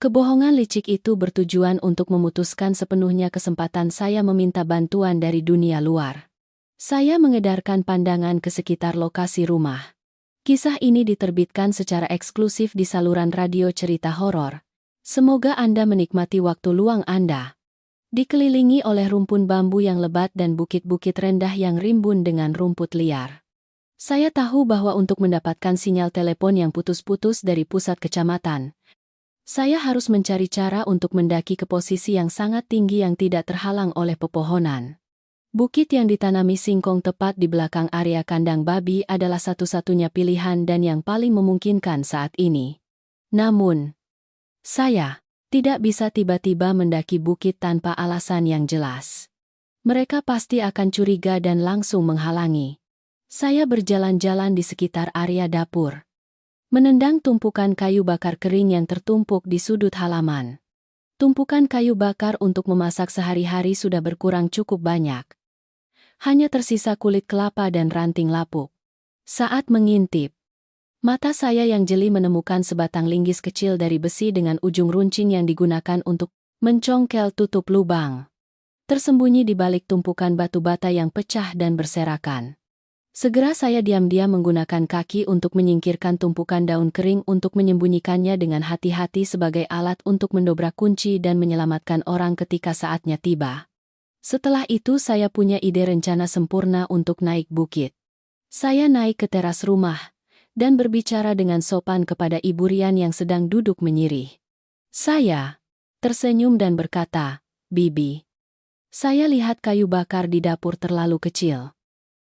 A: Kebohongan licik itu bertujuan untuk memutuskan sepenuhnya kesempatan saya meminta bantuan dari dunia luar. Saya mengedarkan pandangan ke sekitar lokasi rumah. Kisah ini diterbitkan secara eksklusif di saluran radio cerita horor. Semoga Anda menikmati waktu luang Anda. Dikelilingi oleh rumpun bambu yang lebat dan bukit-bukit rendah yang rimbun dengan rumput liar. Saya tahu bahwa untuk mendapatkan sinyal telepon yang putus-putus dari pusat kecamatan, saya harus mencari cara untuk mendaki ke posisi yang sangat tinggi yang tidak terhalang oleh pepohonan. Bukit yang ditanami singkong tepat di belakang area kandang babi adalah satu-satunya pilihan dan yang paling memungkinkan saat ini. Namun, saya tidak bisa tiba-tiba mendaki bukit tanpa alasan yang jelas. Mereka pasti akan curiga dan langsung menghalangi. Saya berjalan-jalan di sekitar area dapur. Menendang tumpukan kayu bakar kering yang tertumpuk di sudut halaman. Tumpukan kayu bakar untuk memasak sehari-hari sudah berkurang cukup banyak. Hanya tersisa kulit kelapa dan ranting lapuk. Saat mengintip, mata saya yang jeli menemukan sebatang linggis kecil dari besi dengan ujung runcing yang digunakan untuk mencongkel tutup lubang. Tersembunyi di balik tumpukan batu bata yang pecah dan berserakan. Segera saya diam-diam menggunakan kaki untuk menyingkirkan tumpukan daun kering untuk menyembunyikannya dengan hati-hati sebagai alat untuk mendobrak kunci dan menyelamatkan orang ketika saatnya tiba. Setelah itu saya punya ide rencana sempurna untuk naik bukit. Saya naik ke teras rumah dan berbicara dengan sopan kepada Ibu Rian yang sedang duduk menyirih. Saya tersenyum dan berkata, "Bibi, saya lihat kayu bakar di dapur terlalu kecil.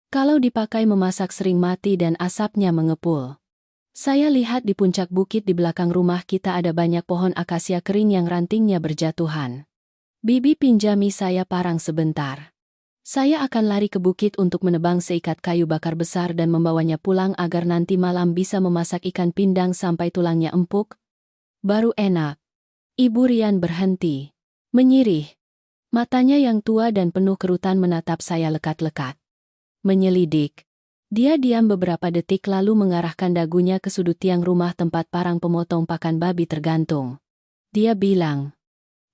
A: Kalau dipakai memasak sering mati dan asapnya mengepul. Saya lihat di puncak bukit di belakang rumah kita ada banyak pohon akasia kering yang rantingnya berjatuhan. Bibi pinjami saya parang sebentar. Saya akan lari ke bukit untuk menebang seikat kayu bakar besar dan membawanya pulang agar nanti malam bisa memasak ikan pindang sampai tulangnya empuk. Baru enak. Ibu Rian berhenti. Menyirih. Matanya yang tua dan penuh kerutan menatap saya lekat-lekat. Menyelidik. Dia diam beberapa detik lalu mengarahkan dagunya ke sudut tiang rumah tempat parang pemotong pakan babi tergantung. Dia bilang,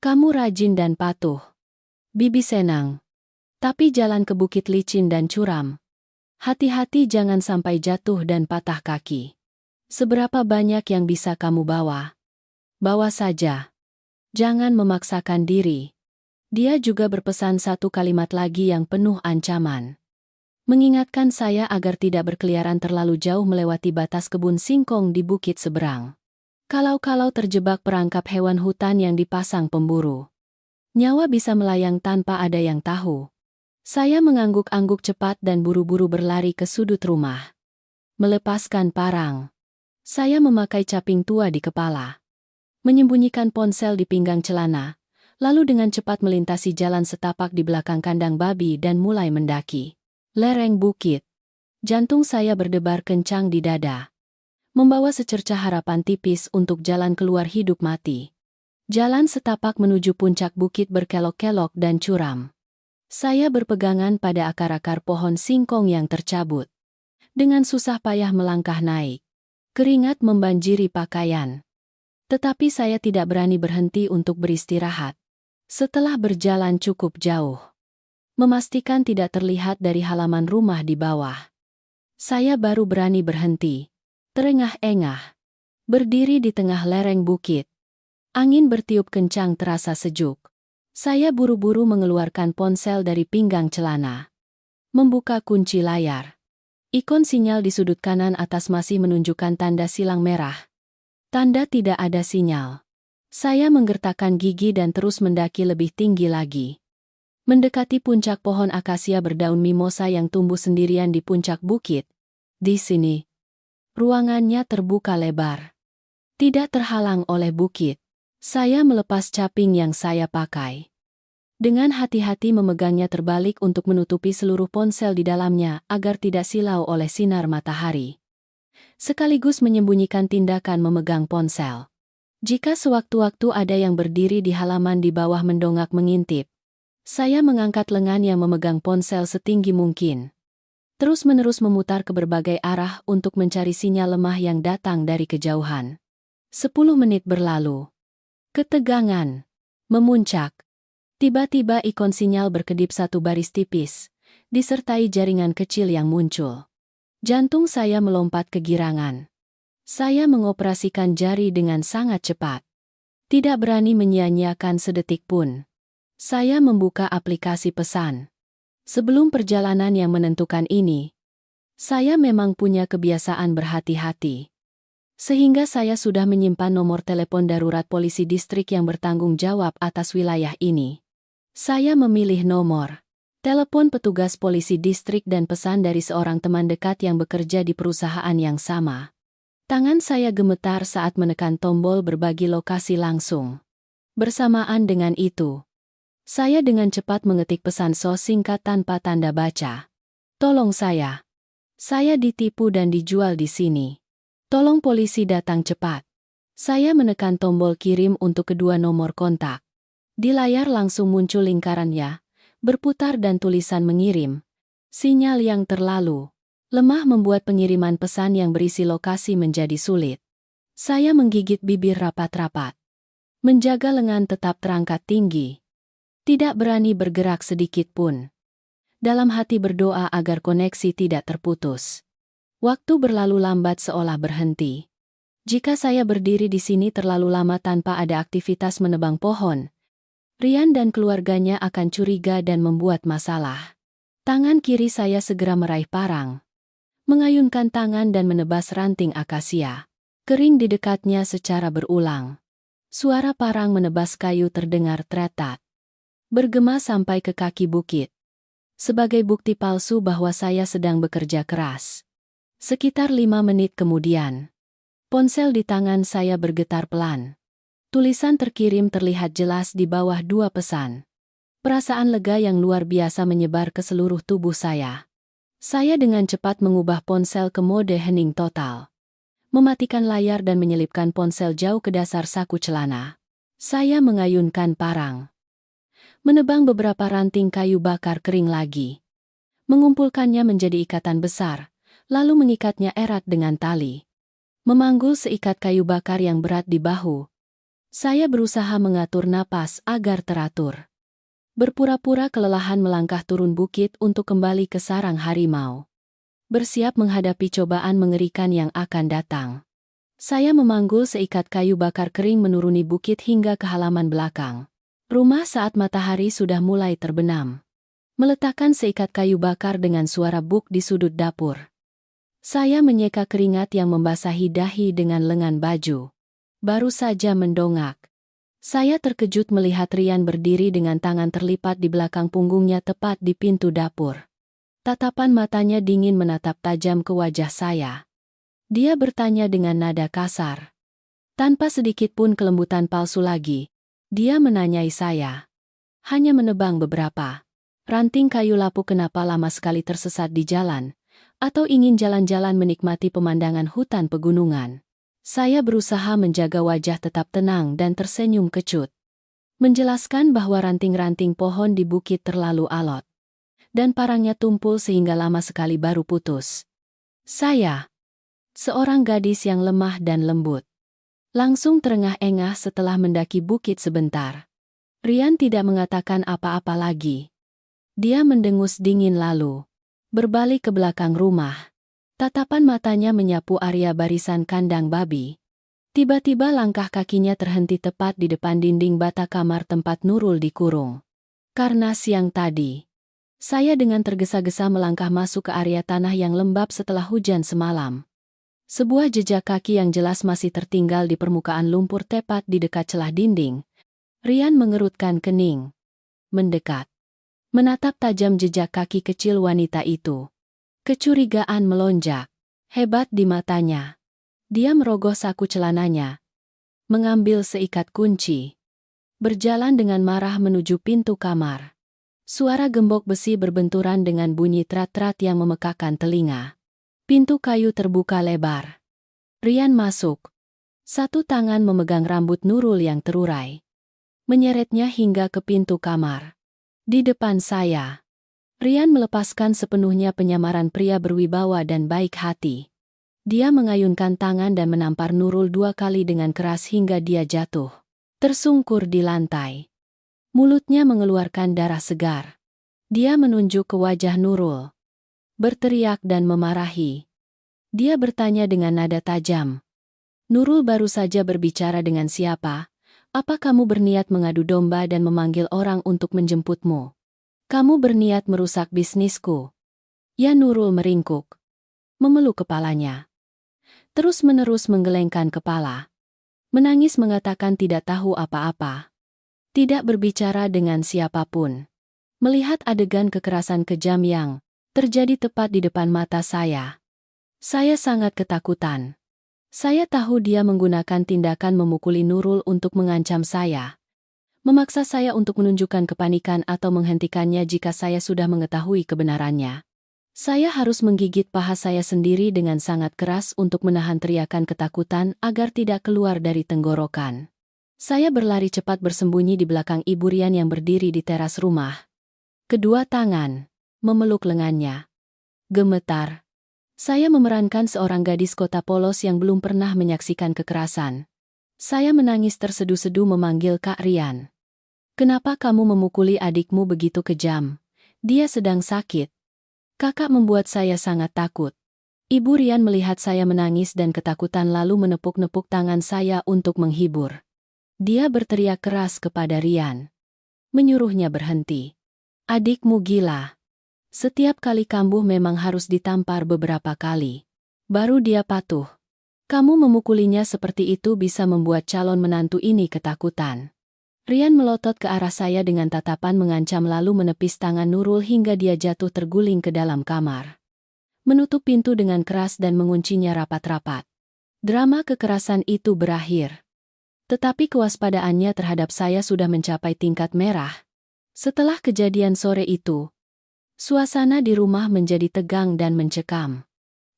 A: "Kamu rajin dan patuh. Bibi senang. Tapi jalan ke bukit licin dan curam. Hati-hati jangan sampai jatuh dan patah kaki. Seberapa banyak yang bisa kamu bawa? Bawa saja. Jangan memaksakan diri." Dia juga berpesan satu kalimat lagi yang penuh ancaman. Mengingatkan saya agar tidak berkeliaran terlalu jauh melewati batas kebun singkong di bukit seberang. Kalau terjebak perangkap hewan hutan yang dipasang pemburu, nyawa bisa melayang tanpa ada yang tahu. Saya mengangguk-angguk cepat dan buru-buru berlari ke sudut rumah. Melepaskan parang. Saya memakai caping tua di kepala. Menyembunyikan ponsel di pinggang celana, lalu dengan cepat melintasi jalan setapak di belakang kandang babi dan mulai mendaki lereng bukit. Jantung saya berdebar kencang di dada. Membawa secercah harapan tipis untuk jalan keluar hidup mati. Jalan setapak menuju puncak bukit berkelok-kelok dan curam. Saya berpegangan pada akar-akar pohon singkong yang tercabut. Dengan susah payah melangkah naik. Keringat membanjiri pakaian. Tetapi saya tidak berani berhenti untuk beristirahat. Setelah berjalan cukup jauh, memastikan tidak terlihat dari halaman rumah di bawah, saya baru berani berhenti. Terengah-engah. Berdiri di tengah lereng bukit. Angin bertiup kencang terasa sejuk. Saya buru-buru mengeluarkan ponsel dari pinggang celana. Membuka kunci layar. Ikon sinyal di sudut kanan atas masih menunjukkan tanda silang merah. Tanda tidak ada sinyal. Saya menggertakkan gigi dan terus mendaki lebih tinggi lagi. Mendekati puncak pohon akasia berdaun mimosa yang tumbuh sendirian di puncak bukit. Di sini, ruangannya terbuka lebar. Tidak terhalang oleh bukit. Saya melepas caping yang saya pakai. Dengan hati-hati memegangnya terbalik untuk menutupi seluruh ponsel di dalamnya agar tidak silau oleh sinar matahari. Sekaligus menyembunyikan tindakan memegang ponsel. Jika sewaktu-waktu ada yang berdiri di halaman di bawah mendongak mengintip, saya mengangkat lengan yang memegang ponsel setinggi mungkin. Terus-menerus memutar ke berbagai arah untuk mencari sinyal lemah yang datang dari kejauhan. 10 menit berlalu. Ketegangan memuncak. Tiba-tiba ikon sinyal berkedip satu baris tipis, disertai jaringan kecil yang muncul. Jantung saya melompat kegirangan. Saya mengoperasikan jari dengan sangat cepat. Tidak berani menyia-nyiakan sedetik pun. Saya membuka aplikasi pesan. Sebelum perjalanan yang menentukan ini, saya memang punya kebiasaan berhati-hati. Sehingga saya sudah menyimpan nomor telepon darurat polisi distrik yang bertanggung jawab atas wilayah ini. Saya memilih nomor telepon petugas polisi distrik dan pesan dari seorang teman dekat yang bekerja di perusahaan yang sama. Tangan saya gemetar saat menekan tombol berbagi lokasi langsung. Bersamaan dengan itu, saya dengan cepat mengetik pesan SOS singkat tanpa tanda baca. "Tolong saya. Saya ditipu dan dijual di sini. Tolong polisi datang cepat." Saya menekan tombol kirim untuk kedua nomor kontak. Di layar langsung muncul lingkarannya, berputar dan tulisan mengirim. Sinyal yang terlalu lemah membuat pengiriman pesan yang berisi lokasi menjadi sulit. Saya menggigit bibir rapat-rapat. Menjaga lengan tetap terangkat tinggi. Tidak berani bergerak sedikit pun. Dalam hati berdoa agar koneksi tidak terputus. Waktu berlalu lambat seolah berhenti. Jika saya berdiri di sini terlalu lama tanpa ada aktivitas menebang pohon, Rian dan keluarganya akan curiga dan membuat masalah. Tangan kiri saya segera meraih parang. Mengayunkan tangan dan menebas ranting akasia. Kering di dekatnya secara berulang. Suara parang menebas kayu terdengar tretat. Bergema sampai ke kaki bukit. Sebagai bukti palsu bahwa saya sedang bekerja keras. Sekitar 5 menit kemudian, ponsel di tangan saya bergetar pelan. Tulisan terkirim terlihat jelas di bawah 2 pesan. Perasaan lega yang luar biasa menyebar ke seluruh tubuh saya. Saya dengan cepat mengubah ponsel ke mode hening total. Mematikan layar dan menyelipkan ponsel jauh ke dasar saku celana. Saya mengayunkan parang. Menebang beberapa ranting kayu bakar kering lagi. Mengumpulkannya menjadi ikatan besar, lalu mengikatnya erat dengan tali. Memanggul seikat kayu bakar yang berat di bahu. Saya berusaha mengatur napas agar teratur. Berpura-pura kelelahan melangkah turun bukit untuk kembali ke sarang harimau. Bersiap menghadapi cobaan mengerikan yang akan datang. Saya memanggul seikat kayu bakar kering menuruni bukit hingga ke halaman belakang. Rumah saat matahari sudah mulai terbenam. Meletakkan seikat kayu bakar dengan suara buk di sudut dapur. Saya menyeka keringat yang membasahi dahi dengan lengan baju. Baru saja mendongak. Saya terkejut melihat Rian berdiri dengan tangan terlipat di belakang punggungnya tepat di pintu dapur. Tatapan matanya dingin menatap tajam ke wajah saya. Dia bertanya dengan nada kasar. Tanpa sedikit pun kelembutan palsu lagi, dia menanyai saya. Hanya menebang beberapa ranting kayu lapuk, kenapa lama sekali tersesat di jalan? Atau ingin jalan-jalan menikmati pemandangan hutan pegunungan? Saya berusaha menjaga wajah tetap tenang dan tersenyum kecut. Menjelaskan bahwa ranting-ranting pohon di bukit terlalu alot. Dan parangnya tumpul sehingga lama sekali baru putus. Saya, seorang gadis yang lemah dan lembut, langsung terengah-engah setelah mendaki bukit sebentar. Rian tidak mengatakan apa-apa lagi. Dia mendengus dingin lalu berbalik ke belakang rumah. Tatapan matanya menyapu area barisan kandang babi. Tiba-tiba langkah kakinya terhenti tepat di depan dinding bata kamar tempat Nurul dikurung. Karena siang tadi, saya dengan tergesa-gesa melangkah masuk ke area tanah yang lembab setelah hujan semalam. Sebuah jejak kaki yang jelas masih tertinggal di permukaan lumpur tepat di dekat celah dinding. Rian mengerutkan kening. Mendekat. Menatap tajam jejak kaki kecil wanita itu. Kecurigaan melonjak. Hebat di matanya. Dia merogoh saku celananya. Mengambil seikat kunci. Berjalan dengan marah menuju pintu kamar. Suara gembok besi berbenturan dengan bunyi trat-trat yang memekakkan telinga. Pintu kayu terbuka lebar. Rian masuk. Satu tangan memegang rambut Nurul yang terurai. Menyeretnya hingga ke pintu kamar. Di depan saya, Rian melepaskan sepenuhnya penyamaran pria berwibawa dan baik hati. Dia mengayunkan tangan dan menampar Nurul 2 kali dengan keras hingga dia jatuh. Tersungkur di lantai. Mulutnya mengeluarkan darah segar. Dia menunjuk ke wajah Nurul. Berteriak dan memarahi. Dia bertanya dengan nada tajam. Nurul baru saja berbicara dengan siapa? Apa kamu berniat mengadu domba dan memanggil orang untuk menjemputmu? Kamu berniat merusak bisnisku. Ya, Nurul meringkuk. Memeluk kepalanya. Terus-menerus menggelengkan kepala. Menangis mengatakan tidak tahu apa-apa. Tidak berbicara dengan siapapun. Melihat adegan kekerasan kejam yang terjadi tepat di depan mata saya. Saya sangat ketakutan. Saya tahu dia menggunakan tindakan memukuli Nurul untuk mengancam saya. Memaksa saya untuk menunjukkan kepanikan atau menghentikannya jika saya sudah mengetahui kebenarannya. Saya harus menggigit paha saya sendiri dengan sangat keras untuk menahan teriakan ketakutan agar tidak keluar dari tenggorokan. Saya berlari cepat bersembunyi di belakang Ibu Rian yang berdiri di teras rumah. Kedua tangan memeluk lengannya. Gemetar. Saya memerankan seorang gadis kota polos yang belum pernah menyaksikan kekerasan. Saya menangis tersedu-sedu memanggil Kak Rian. Kenapa kamu memukuli adikmu begitu kejam? Dia sedang sakit. Kakak membuat saya sangat takut. Ibu Rian melihat saya menangis dan ketakutan lalu menepuk-nepuk tangan saya untuk menghibur. Dia berteriak keras kepada Rian. Menyuruhnya berhenti. Adikmu gila. Setiap kali kambuh memang harus ditampar beberapa kali. Baru dia patuh. Kamu memukulinya seperti itu bisa membuat calon menantu ini ketakutan. Rian melotot ke arah saya dengan tatapan mengancam lalu menepis tangan Nurul hingga dia jatuh terguling ke dalam kamar. Menutup pintu dengan keras dan menguncinya rapat-rapat. Drama kekerasan itu berakhir. Tetapi kewaspadaannya terhadap saya sudah mencapai tingkat merah. Setelah kejadian sore itu, suasana di rumah menjadi tegang dan mencekam.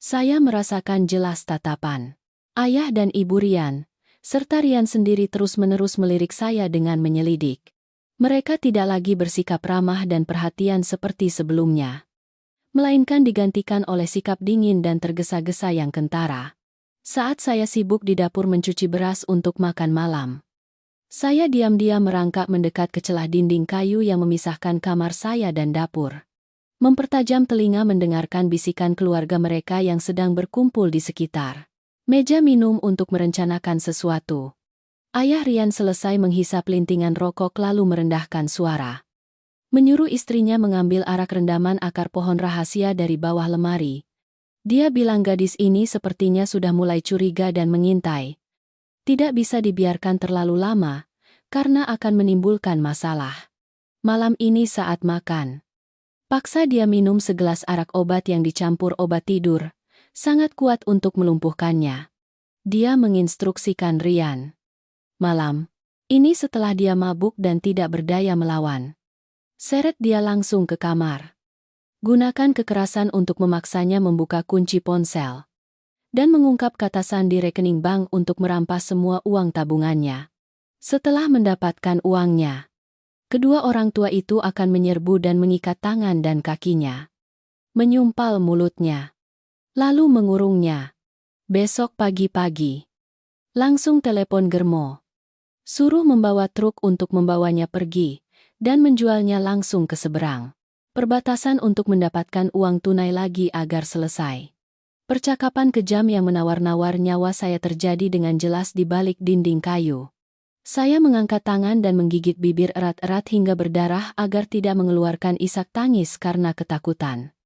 A: Saya merasakan jelas tatapan ayah dan ibu Rian, serta Rian sendiri terus-menerus melirik saya dengan menyelidik. Mereka tidak lagi bersikap ramah dan perhatian seperti sebelumnya, melainkan digantikan oleh sikap dingin dan tergesa-gesa yang kentara. Saat saya sibuk di dapur mencuci beras untuk makan malam, saya diam-diam merangkak mendekat ke celah dinding kayu yang memisahkan kamar saya dan dapur. Mempertajam telinga mendengarkan bisikan keluarga mereka yang sedang berkumpul di sekitar meja minum untuk merencanakan sesuatu. Ayah Rian selesai menghisap lintingan rokok lalu merendahkan suara, menyuruh istrinya mengambil arak rendaman akar pohon rahasia dari bawah lemari. Dia bilang gadis ini sepertinya sudah mulai curiga dan mengintai. Tidak bisa dibiarkan terlalu lama, karena akan menimbulkan masalah. Malam ini saat makan, paksa dia minum segelas arak obat yang dicampur obat tidur, sangat kuat untuk melumpuhkannya. Dia menginstruksikan Rian. Malam ini setelah dia mabuk dan tidak berdaya melawan, seret dia langsung ke kamar. Gunakan kekerasan untuk memaksanya membuka kunci ponsel dan mengungkap kata sandi rekening bank untuk merampas semua uang tabungannya. Setelah mendapatkan uangnya, kedua orang tua itu akan menyerbu dan mengikat tangan dan kakinya, menyumpal mulutnya, lalu mengurungnya. Besok pagi-pagi, langsung telepon Germo, suruh membawa truk untuk membawanya pergi, dan menjualnya langsung ke seberang perbatasan untuk mendapatkan uang tunai lagi agar selesai. Percakapan kejam yang menawar-nawar nyawa saya terjadi dengan jelas di balik dinding kayu. Saya mengangkat tangan dan menggigit bibir erat-erat hingga berdarah agar tidak mengeluarkan isak tangis karena ketakutan.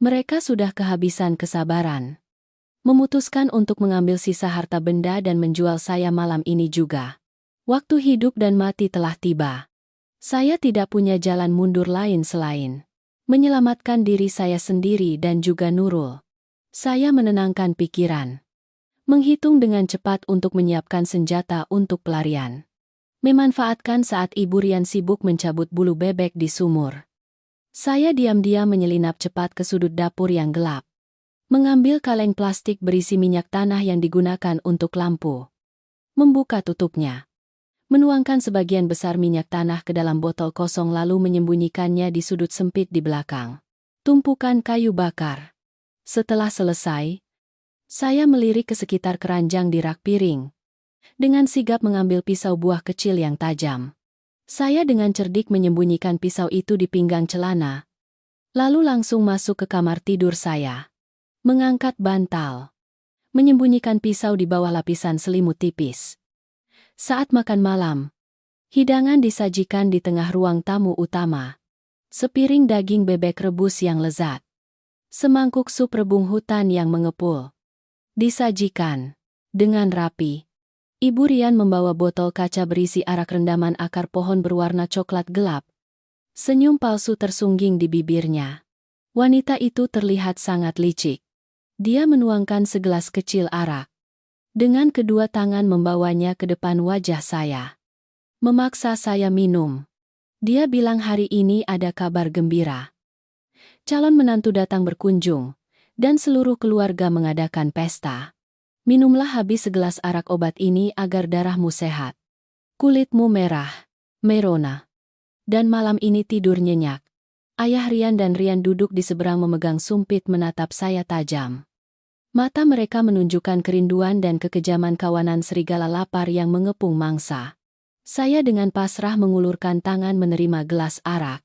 A: Mereka sudah kehabisan kesabaran, memutuskan untuk mengambil sisa harta benda dan menjual saya malam ini juga. Waktu hidup dan mati telah tiba. Saya tidak punya jalan mundur lain selain menyelamatkan diri saya sendiri dan juga Nurul. Saya menenangkan pikiran, menghitung dengan cepat untuk menyiapkan senjata untuk pelarian. Memanfaatkan saat Ibu Rian sibuk mencabut bulu bebek di sumur, saya diam-diam menyelinap cepat ke sudut dapur yang gelap, mengambil kaleng plastik berisi minyak tanah yang digunakan untuk lampu, membuka tutupnya, menuangkan sebagian besar minyak tanah ke dalam botol kosong lalu menyembunyikannya di sudut sempit di belakang tumpukan kayu bakar. Setelah selesai, saya melirik ke sekitar keranjang di rak piring. Dengan sigap mengambil pisau buah kecil yang tajam. Saya dengan cerdik menyembunyikan pisau itu di pinggang celana, lalu langsung masuk ke kamar tidur saya. Mengangkat bantal, menyembunyikan pisau di bawah lapisan selimut tipis. Saat makan malam, hidangan disajikan di tengah ruang tamu utama. Sepiring daging bebek rebus yang lezat, semangkuk sup rebung hutan yang mengepul, disajikan dengan rapi. Ibu Rian membawa botol kaca berisi arak rendaman akar pohon berwarna coklat gelap. Senyum palsu tersungging di bibirnya. Wanita itu terlihat sangat licik. Dia menuangkan segelas kecil arak. Dengan kedua tangan membawanya ke depan wajah saya, memaksa saya minum. Dia bilang hari ini ada kabar gembira. Calon menantu datang berkunjung, dan seluruh keluarga mengadakan pesta. Minumlah habis segelas arak obat ini agar darahmu sehat, kulitmu merah, merona, dan malam ini tidur nyenyak. Ayah Rian dan Rian duduk di seberang memegang sumpit menatap saya tajam. Mata mereka menunjukkan kerinduan dan kekejaman kawanan serigala lapar yang mengepung mangsa. Saya dengan pasrah mengulurkan tangan menerima gelas arak.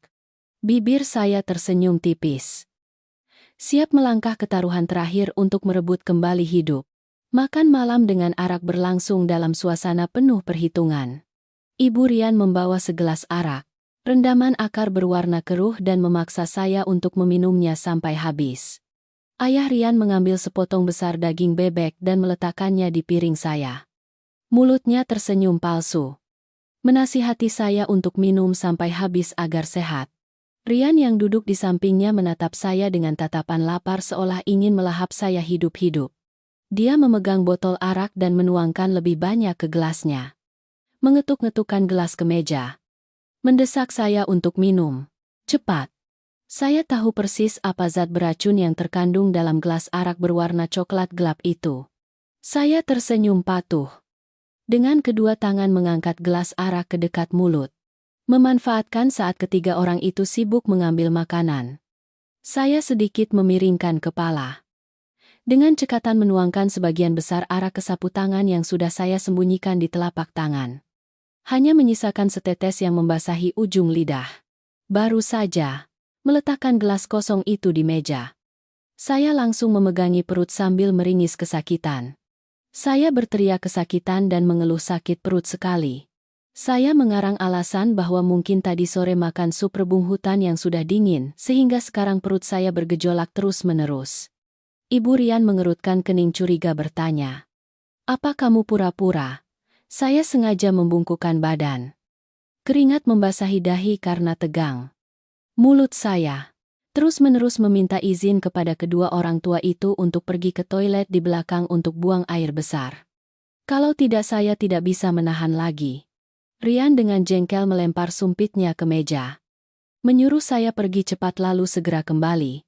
A: Bibir saya tersenyum tipis, siap melangkah ke taruhan terakhir untuk merebut kembali hidup. Makan malam dengan arak berlangsung dalam suasana penuh perhitungan. Ibu Rian membawa segelas arak, rendaman akar berwarna keruh dan memaksa saya untuk meminumnya sampai habis. Ayah Rian mengambil sepotong besar daging bebek dan meletakkannya di piring saya. Mulutnya tersenyum palsu, menasihati saya untuk minum sampai habis agar sehat. Rian yang duduk di sampingnya menatap saya dengan tatapan lapar seolah ingin melahap saya hidup-hidup. Dia memegang botol arak dan menuangkan lebih banyak ke gelasnya. mengetuk-ngetukkan gelas ke meja. Mendesak saya untuk minum. Cepat. Saya tahu persis apa zat beracun yang terkandung dalam gelas arak berwarna coklat gelap itu. Saya tersenyum patuh. Dengan kedua tangan mengangkat gelas arak ke dekat mulut. Memanfaatkan saat ketiga orang itu sibuk mengambil makanan. Saya sedikit memiringkan kepala. Dengan cekatan menuangkan sebagian besar arak ke sapu tangan yang sudah saya sembunyikan di telapak tangan. Hanya menyisakan setetes yang membasahi ujung lidah. Baru saja meletakkan gelas kosong itu di meja. Saya langsung memegangi perut sambil meringis kesakitan. Saya berteriak kesakitan dan mengeluh sakit perut sekali. Saya mengarang alasan bahwa mungkin tadi sore makan sup rebung hutan yang sudah dingin, sehingga sekarang perut saya bergejolak terus-menerus. Ibu Rian mengerutkan kening curiga bertanya, "Apa kamu pura-pura?" Saya sengaja membungkukkan badan. Keringat membasahi dahi karena tegang. Mulut saya terus-menerus meminta izin kepada kedua orang tua itu untuk pergi ke toilet di belakang untuk buang air besar. Kalau tidak saya tidak bisa menahan lagi. Rian dengan jengkel melempar sumpitnya ke meja. Menyuruh saya pergi cepat lalu segera kembali.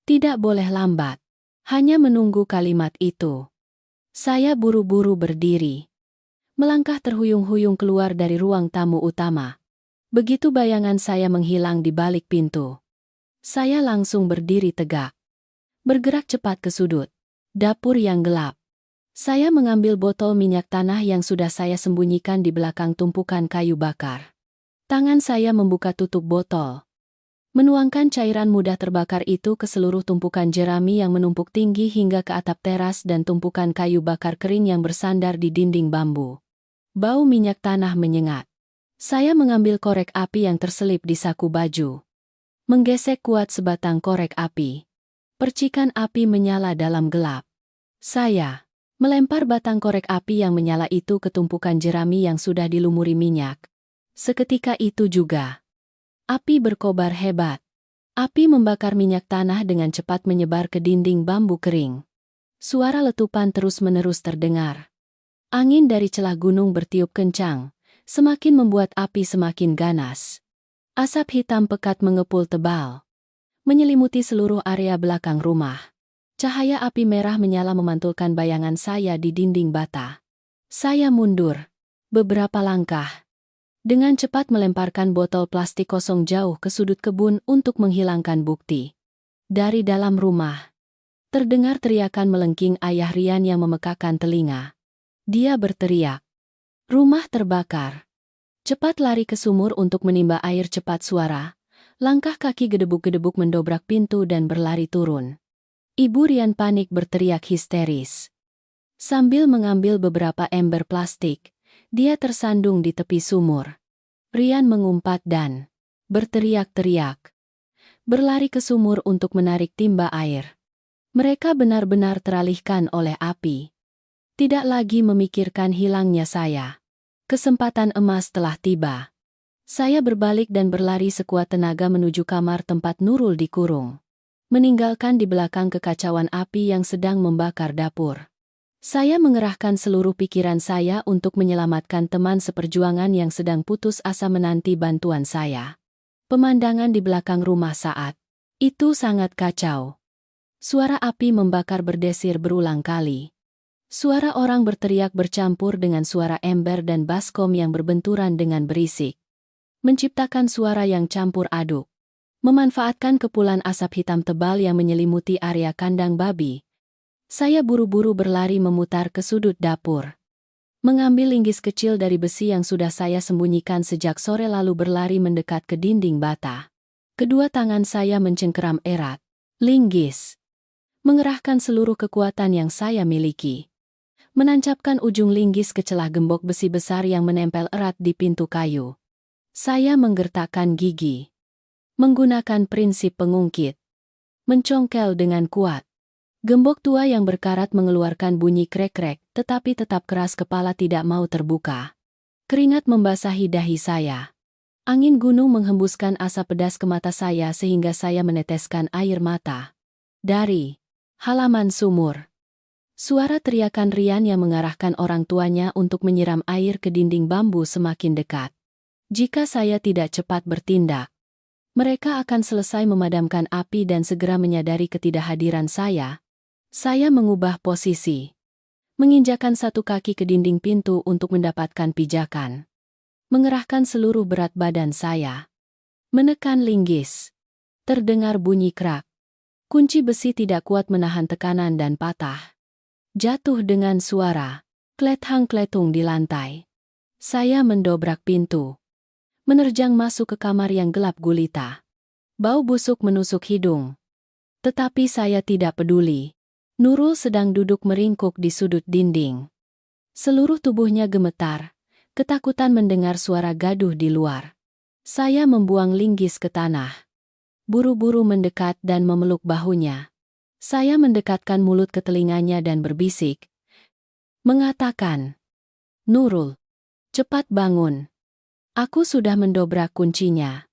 A: Tidak boleh lambat. Hanya menunggu kalimat itu. Saya buru-buru berdiri. Melangkah terhuyung-huyung keluar dari ruang tamu utama. Begitu bayangan saya menghilang di balik pintu. Saya langsung berdiri tegak. Bergerak cepat ke sudut dapur yang gelap. Saya mengambil botol minyak tanah yang sudah saya sembunyikan di belakang tumpukan kayu bakar. Tangan saya membuka tutup botol. Menuangkan cairan mudah terbakar itu ke seluruh tumpukan jerami yang menumpuk tinggi hingga ke atap teras dan tumpukan kayu bakar kering yang bersandar di dinding bambu. Bau minyak tanah menyengat. Saya mengambil korek api yang terselip di saku baju. Menggesek kuat sebatang korek api. Percikan api menyala dalam gelap. Saya melempar batang korek api yang menyala itu ke tumpukan jerami yang sudah dilumuri minyak. Seketika itu juga, api berkobar hebat. Api membakar minyak tanah dengan cepat menyebar ke dinding bambu kering. Suara letupan terus-menerus terdengar. Angin dari celah gunung bertiup kencang, semakin membuat api semakin ganas. Asap hitam pekat mengepul tebal, menyelimuti seluruh area belakang rumah. Cahaya api merah menyala memantulkan bayangan saya di dinding bata. Saya mundur beberapa langkah. Dengan cepat melemparkan botol plastik kosong jauh ke sudut kebun untuk menghilangkan bukti. Dari dalam rumah, terdengar teriakan melengking ayah Rian yang memekakan telinga. Dia berteriak, "Rumah terbakar." Cepat lari ke sumur untuk menimba air cepat suara. Langkah kaki gedebuk-gedebuk mendobrak pintu dan berlari turun. Ibu Rian panik berteriak histeris. Sambil mengambil beberapa ember plastik, dia tersandung di tepi sumur. Rian mengumpat dan berteriak-teriak. Berlari ke sumur untuk menarik timba air. Mereka benar-benar teralihkan oleh api. Tidak lagi memikirkan hilangnya saya. Kesempatan emas telah tiba. Saya berbalik dan berlari sekuat tenaga menuju kamar tempat Nurul dikurung. Meninggalkan di belakang kekacauan api yang sedang membakar dapur. Saya mengerahkan seluruh pikiran saya untuk menyelamatkan teman seperjuangan yang sedang putus asa menanti bantuan saya. Pemandangan di belakang rumah saat itu sangat kacau. Suara api membakar berdesir berulang kali. Suara orang berteriak bercampur dengan suara ember dan baskom yang berbenturan dengan berisik. Menciptakan suara yang campur aduk. Memanfaatkan kepulan asap hitam tebal yang menyelimuti area kandang babi. Saya buru-buru berlari memutar ke sudut dapur. Mengambil linggis kecil dari besi yang sudah saya sembunyikan sejak sore lalu berlari mendekat ke dinding bata. Kedua tangan saya mencengkeram erat. Linggis. Mengerahkan seluruh kekuatan yang saya miliki. Menancapkan ujung linggis ke celah gembok besi besar yang menempel erat di pintu kayu. Saya menggertakkan gigi. Menggunakan prinsip pengungkit. Mencongkel dengan kuat. Gembok tua yang berkarat mengeluarkan bunyi krek-krek, tetapi tetap keras kepala tidak mau terbuka. Keringat membasahi dahi saya. Angin gunung menghembuskan asap pedas ke mata saya sehingga saya meneteskan air mata. Dari halaman sumur. Suara teriakan Rian yang mengarahkan orang tuanya untuk menyiram air ke dinding bambu semakin dekat. Jika saya tidak cepat bertindak, mereka akan selesai memadamkan api dan segera menyadari ketidakhadiran saya. Saya mengubah posisi, menginjakkan satu kaki ke dinding pintu untuk mendapatkan pijakan. Mengerahkan seluruh berat badan saya. Menekan linggis. Terdengar bunyi krak. Kunci besi tidak kuat menahan tekanan dan patah. Jatuh dengan suara klethang-kletung di lantai. Saya mendobrak pintu. Menerjang masuk ke kamar yang gelap gulita. Bau busuk menusuk hidung. Tetapi saya tidak peduli. Nurul sedang duduk meringkuk di sudut dinding. Seluruh tubuhnya gemetar, ketakutan mendengar suara gaduh di luar. Saya membuang linggis ke tanah. Buru-buru mendekat dan memeluk bahunya. Saya mendekatkan mulut ke telinganya dan berbisik. Mengatakan, "Nurul, cepat bangun. Aku sudah mendobrak kuncinya.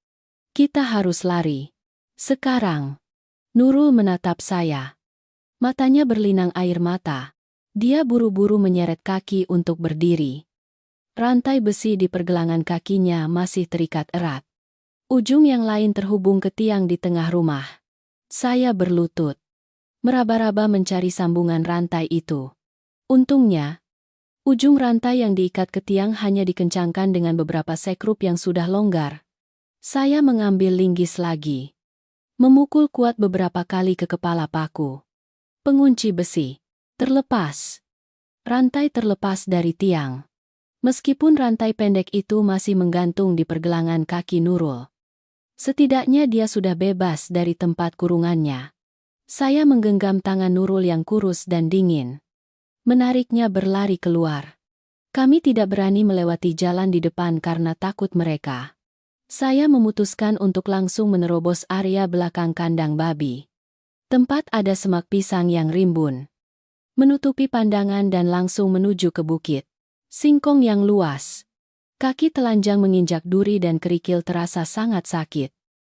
A: Kita harus lari. Sekarang." Nurul menatap saya. Matanya berlinang air mata. Dia buru-buru menyeret kaki untuk berdiri. Rantai besi di pergelangan kakinya masih terikat erat. Ujung yang lain terhubung ke tiang di tengah rumah. Saya berlutut. Meraba-raba mencari sambungan rantai itu. Untungnya, ujung rantai yang diikat ke tiang hanya dikencangkan dengan beberapa sekrup yang sudah longgar. Saya mengambil linggis lagi. Memukul kuat beberapa kali ke kepala paku. Pengunci besi terlepas. Rantai terlepas dari tiang. Meskipun rantai pendek itu masih menggantung di pergelangan kaki Nurul. Setidaknya dia sudah bebas dari tempat kurungannya. Saya menggenggam tangan Nurul yang kurus dan dingin. Menariknya berlari keluar. Kami tidak berani melewati jalan di depan karena takut mereka. Saya memutuskan untuk langsung menerobos area belakang kandang babi. Tempat ada semak pisang yang rimbun. Menutupi pandangan dan langsung menuju ke bukit singkong yang luas. Kaki telanjang menginjak duri dan kerikil terasa sangat sakit.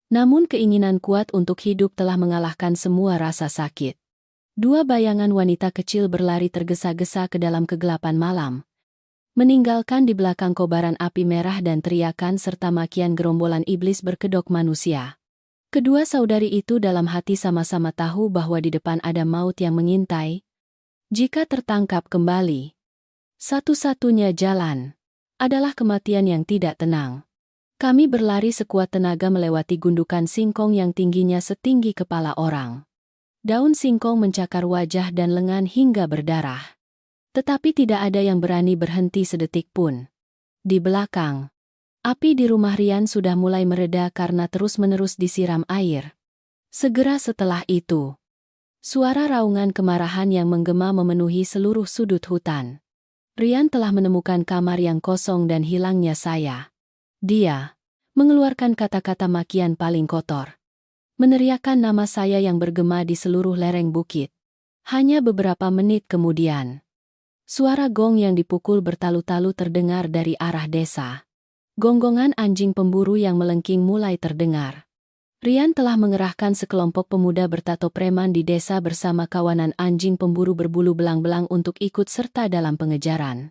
A: Namun keinginan kuat untuk hidup telah mengalahkan semua rasa sakit. Dua bayangan wanita kecil berlari tergesa-gesa ke dalam kegelapan malam. Meninggalkan di belakang kobaran api merah dan teriakan serta makian gerombolan iblis berkedok manusia. Kedua saudari itu dalam hati sama-sama tahu bahwa di depan ada maut yang mengintai. Jika tertangkap kembali, satu-satunya jalan adalah kematian yang tidak tenang. Kami berlari sekuat tenaga melewati gundukan singkong yang tingginya setinggi kepala orang. Daun singkong mencakar wajah dan lengan hingga berdarah. Tetapi tidak ada yang berani berhenti sedetik pun. Di belakang, api di rumah Rian sudah mulai mereda karena terus-menerus disiram air. Segera setelah itu, suara raungan kemarahan yang menggema memenuhi seluruh sudut hutan. Rian telah menemukan kamar yang kosong dan hilangnya saya. Dia mengeluarkan kata-kata makian paling kotor. Meneriakkan nama saya yang bergema di seluruh lereng bukit. Hanya beberapa menit kemudian, suara gong yang dipukul bertalu-talu terdengar dari arah desa. Gonggongan anjing pemburu yang melengking mulai terdengar. Rian telah mengerahkan sekelompok pemuda bertato preman di desa bersama kawanan anjing pemburu berbulu belang-belang untuk ikut serta dalam pengejaran.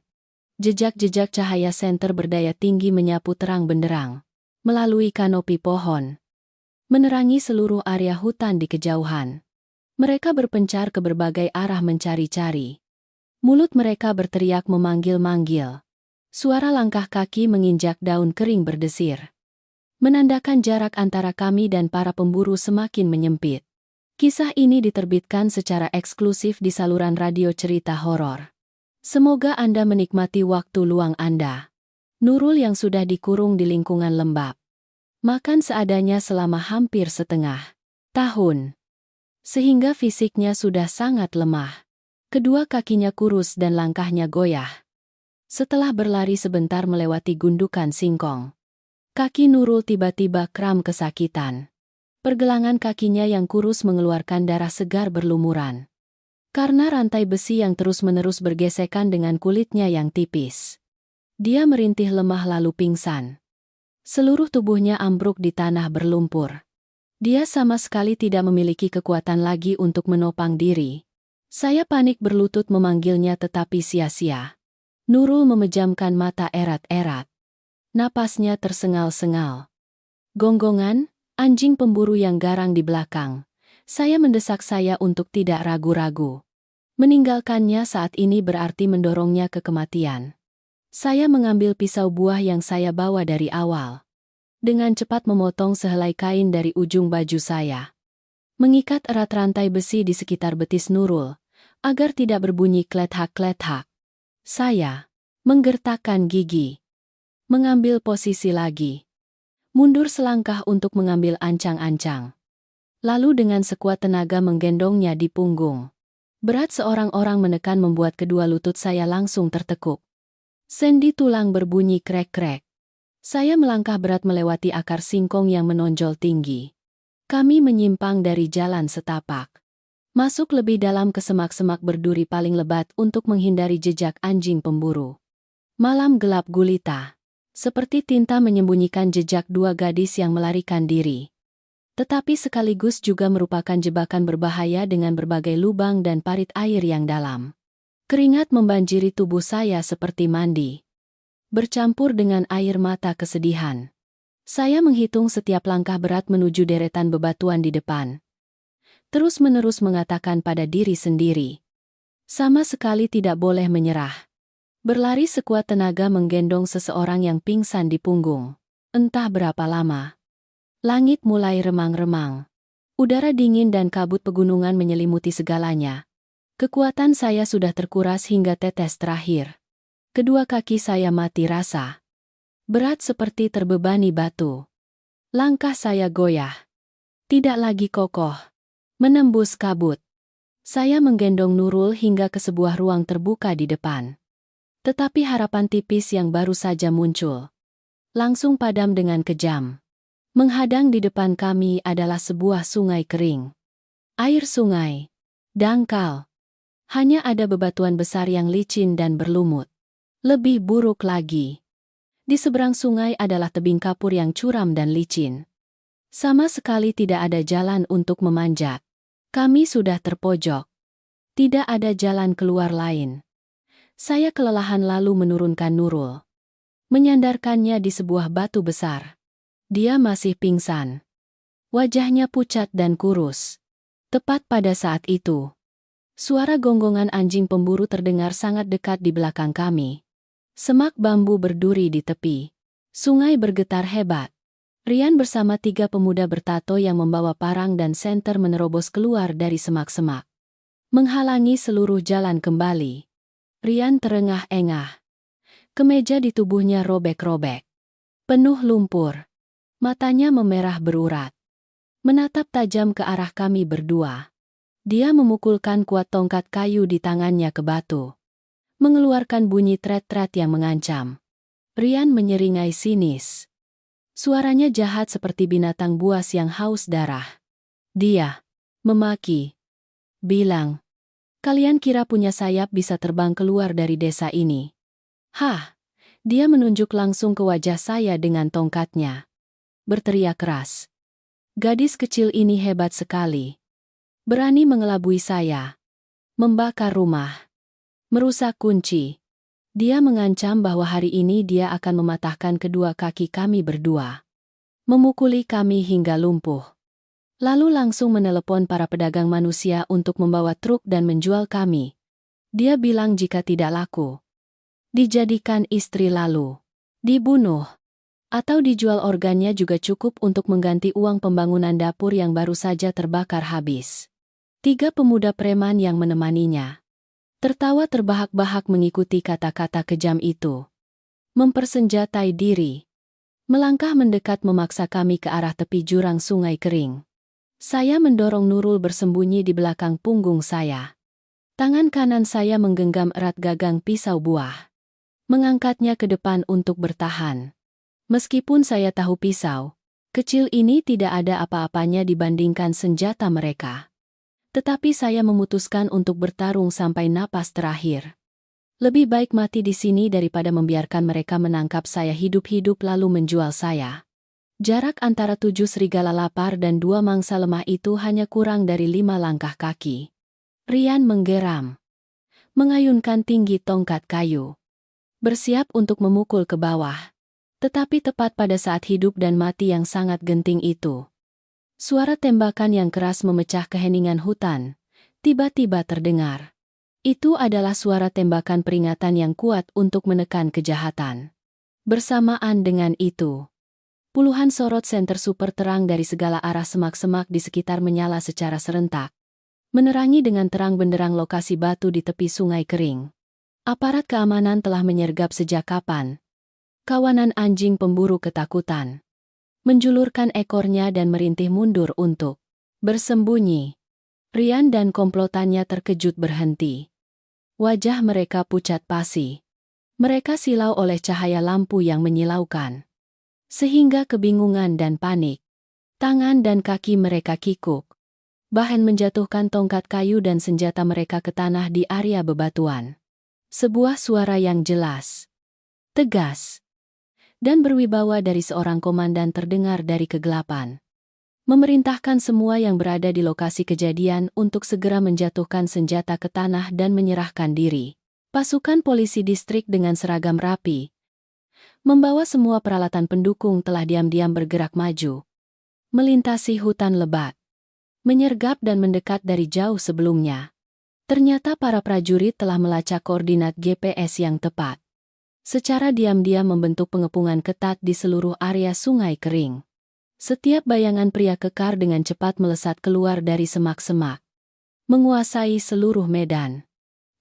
A: Jejak-jejak cahaya senter berdaya tinggi menyapu terang benderang melalui kanopi pohon, menerangi seluruh area hutan di kejauhan. Mereka berpencar ke berbagai arah mencari-cari. Mulut mereka berteriak memanggil-manggil. Suara langkah kaki menginjak daun kering berdesir, menandakan jarak antara kami dan para pemburu semakin menyempit. Kisah ini diterbitkan secara eksklusif di saluran radio cerita horor. Semoga Anda menikmati waktu luang Anda. Nurul yang sudah dikurung di lingkungan lembab. Makan seadanya selama hampir setengah tahun. Sehingga fisiknya sudah sangat lemah. Kedua kakinya kurus dan langkahnya goyah. Setelah berlari sebentar melewati gundukan singkong, kaki Nurul tiba-tiba kram kesakitan. Pergelangan kakinya yang kurus mengeluarkan darah segar berlumuran. Karena rantai besi yang terus-menerus bergesekan dengan kulitnya yang tipis. Dia merintih lemah lalu pingsan. Seluruh tubuhnya ambruk di tanah berlumpur. Dia sama sekali tidak memiliki kekuatan lagi untuk menopang diri. Saya panik berlutut memanggilnya tetapi sia-sia. Nurul memejamkan mata erat-erat. Napasnya tersengal-sengal. Gonggongan, anjing pemburu yang garang di belakang. Saya mendesak saya untuk tidak ragu-ragu. Meninggalkannya saat ini berarti mendorongnya ke kematian. Saya mengambil pisau buah yang saya bawa dari awal. Dengan cepat memotong sehelai kain dari ujung baju saya. Mengikat erat rantai besi di sekitar betis Nurul, agar tidak berbunyi klethak-klethak. Saya menggertakkan gigi. Mengambil posisi lagi. Mundur selangkah untuk mengambil ancang-ancang. Lalu dengan sekuat tenaga menggendongnya di punggung. Berat seorang orang menekan membuat kedua lutut saya langsung tertekuk. Sendi tulang berbunyi krek-krek. Saya melangkah berat melewati akar singkong yang menonjol tinggi. Kami menyimpang dari jalan setapak. Masuk lebih dalam ke semak-semak berduri paling lebat untuk menghindari jejak anjing pemburu. Malam gelap gulita. Seperti tinta menyembunyikan jejak dua gadis yang melarikan diri. Tetapi sekaligus juga merupakan jebakan berbahaya dengan berbagai lubang dan parit air yang dalam. Keringat membanjiri tubuh saya seperti mandi. Bercampur dengan air mata kesedihan. Saya menghitung setiap langkah berat menuju deretan bebatuan di depan. Terus-menerus mengatakan pada diri sendiri. Sama sekali tidak boleh menyerah. Berlari sekuat tenaga menggendong seseorang yang pingsan di punggung. Entah berapa lama. Langit mulai remang-remang. Udara dingin dan kabut pegunungan menyelimuti segalanya. Kekuatan saya sudah terkuras hingga tetes terakhir. Kedua kaki saya mati rasa. Berat seperti terbebani batu. Langkah saya goyah. Tidak lagi kokoh. Menembus kabut. Saya menggendong Nurul hingga ke sebuah ruang terbuka di depan. Tetapi harapan tipis yang baru saja muncul. Langsung padam dengan kejam. Menghadang di depan kami adalah sebuah sungai kering. Air sungai. Dangkal. Hanya ada bebatuan besar yang licin dan berlumut. Lebih buruk lagi. Di seberang sungai adalah tebing kapur yang curam dan licin. Sama sekali tidak ada jalan untuk memanjat. Kami sudah terpojok. Tidak ada jalan keluar lain. Saya kelelahan lalu menurunkan Nurul. Menyandarkannya di sebuah batu besar. Dia masih pingsan. Wajahnya pucat dan kurus. Tepat pada saat itu, suara gonggongan anjing pemburu terdengar sangat dekat di belakang kami. Semak bambu berduri di tepi. Sungai bergetar hebat. Rian bersama 3 pemuda bertato yang membawa parang dan senter menerobos keluar dari semak-semak. Menghalangi seluruh jalan kembali. Rian terengah-engah. Kemeja di tubuhnya robek-robek. Penuh lumpur. Matanya memerah berurat. Menatap tajam ke arah kami berdua. Dia memukulkan kuat tongkat kayu di tangannya ke batu. Mengeluarkan bunyi tret-tret yang mengancam. Rian menyeringai sinis. Suaranya jahat seperti binatang buas yang haus darah. Dia memaki. Bilang, "Kalian kira punya sayap bisa terbang keluar dari desa ini?" Hah! Dia menunjuk langsung ke wajah saya dengan tongkatnya. Berteriak keras. Gadis kecil ini hebat sekali. Berani mengelabui saya. Membakar rumah. Merusak kunci. Dia mengancam bahwa hari ini dia akan mematahkan kedua kaki kami berdua. Memukuli kami hingga lumpuh. Lalu langsung menelepon para pedagang manusia untuk membawa truk dan menjual kami. Dia bilang jika tidak laku, dijadikan istri lalu dibunuh. Atau dijual organnya juga cukup untuk mengganti uang pembangunan dapur yang baru saja terbakar habis. 3 pemuda preman yang menemaninya tertawa terbahak-bahak mengikuti kata-kata kejam itu. Mempersenjatai diri. Melangkah mendekat memaksa kami ke arah tepi jurang sungai kering. Saya mendorong Nurul bersembunyi di belakang punggung saya. Tangan kanan saya menggenggam erat gagang pisau buah. Mengangkatnya ke depan untuk bertahan. Meskipun saya tahu pisau kecil ini tidak ada apa-apanya dibandingkan senjata mereka. Tetapi saya memutuskan untuk bertarung sampai napas terakhir. Lebih baik mati di sini daripada membiarkan mereka menangkap saya hidup-hidup lalu menjual saya. Jarak antara 7 serigala lapar dan 2 mangsa lemah itu hanya kurang dari 5 langkah kaki. Rian menggeram, mengayunkan tinggi tongkat kayu, bersiap untuk memukul ke bawah. Tetapi tepat pada saat hidup dan mati yang sangat genting itu, suara tembakan yang keras memecah keheningan hutan, tiba-tiba terdengar. Itu adalah suara tembakan peringatan yang kuat untuk menekan kejahatan. Bersamaan dengan itu, puluhan sorot senter super terang dari segala arah semak-semak di sekitar menyala secara serentak, menerangi dengan terang benderang lokasi batu di tepi sungai kering. Aparat keamanan telah menyergap sejak kapan? Kawanan anjing pemburu ketakutan menjulurkan ekornya dan merintih mundur untuk bersembunyi. Rian dan komplotannya terkejut berhenti. Wajah mereka pucat pasi. Mereka silau oleh cahaya lampu yang menyilaukan, sehingga kebingungan dan panik. Tangan dan kaki mereka kikuk, bahkan menjatuhkan tongkat kayu dan senjata mereka ke tanah di area bebatuan. Sebuah suara yang jelas, tegas, dan berwibawa dari seorang komandan terdengar dari kegelapan, memerintahkan semua yang berada di lokasi kejadian untuk segera menjatuhkan senjata ke tanah dan menyerahkan diri. Pasukan polisi distrik dengan seragam rapi, membawa semua peralatan pendukung telah diam-diam bergerak maju, melintasi hutan lebat, menyergap dan mendekat dari jauh sebelumnya. Ternyata para prajurit telah melacak koordinat GPS yang tepat. Secara diam-diam membentuk pengepungan ketat di seluruh area sungai kering. Setiap bayangan pria kekar dengan cepat melesat keluar dari semak-semak, menguasai seluruh medan.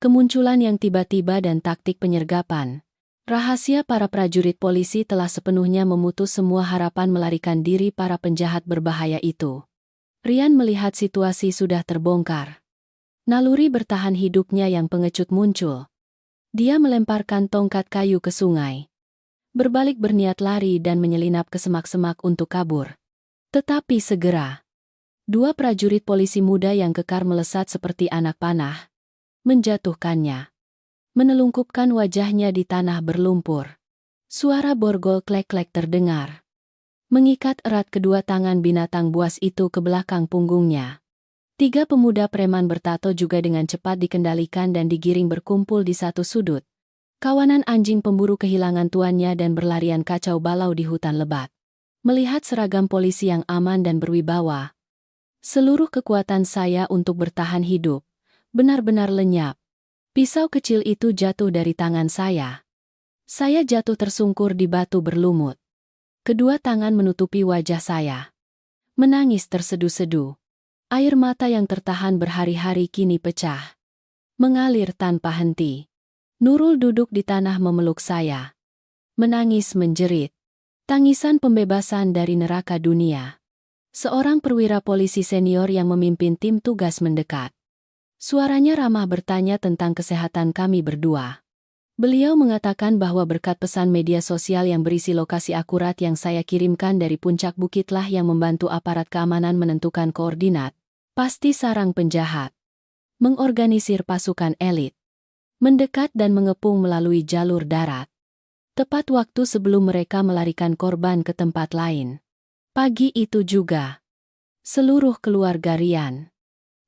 A: Kemunculan yang tiba-tiba dan taktik penyergapan. Rahasia para prajurit polisi telah sepenuhnya memutus semua harapan melarikan diri para penjahat berbahaya itu. Rian melihat situasi sudah terbongkar. Naluri bertahan hidupnya yang pengecut muncul. Dia melemparkan tongkat kayu ke sungai, berbalik berniat lari dan menyelinap ke semak-semak untuk kabur. Tetapi segera, dua prajurit polisi muda yang kekar melesat seperti anak panah, menjatuhkannya, menelungkupkan wajahnya di tanah berlumpur. Suara borgol klek-klek terdengar, mengikat erat kedua tangan binatang buas itu ke belakang punggungnya. Tiga pemuda preman bertato juga dengan cepat dikendalikan dan digiring berkumpul di satu sudut. Kawanan anjing pemburu kehilangan tuannya dan berlarian kacau balau di hutan lebat. Melihat seragam polisi yang aman dan berwibawa, seluruh kekuatan saya untuk bertahan hidup benar-benar lenyap. Pisau kecil itu jatuh dari tangan saya. Saya jatuh tersungkur di batu berlumut. Kedua tangan menutupi wajah saya. Menangis terseduh-seduh. Air mata yang tertahan berhari-hari kini pecah, mengalir tanpa henti. Nurul duduk di tanah memeluk saya, menangis menjerit. Tangisan pembebasan dari neraka dunia. Seorang perwira polisi senior yang memimpin tim tugas mendekat. Suaranya ramah bertanya tentang kesehatan kami berdua. Beliau mengatakan bahwa berkat pesan media sosial yang berisi lokasi akurat yang saya kirimkan dari puncak bukitlah yang membantu aparat keamanan menentukan koordinat, pasti sarang penjahat, mengorganisir pasukan elit, mendekat dan mengepung melalui jalur darat. Tepat waktu sebelum mereka melarikan korban ke tempat lain. Pagi itu juga, seluruh keluarga Rian,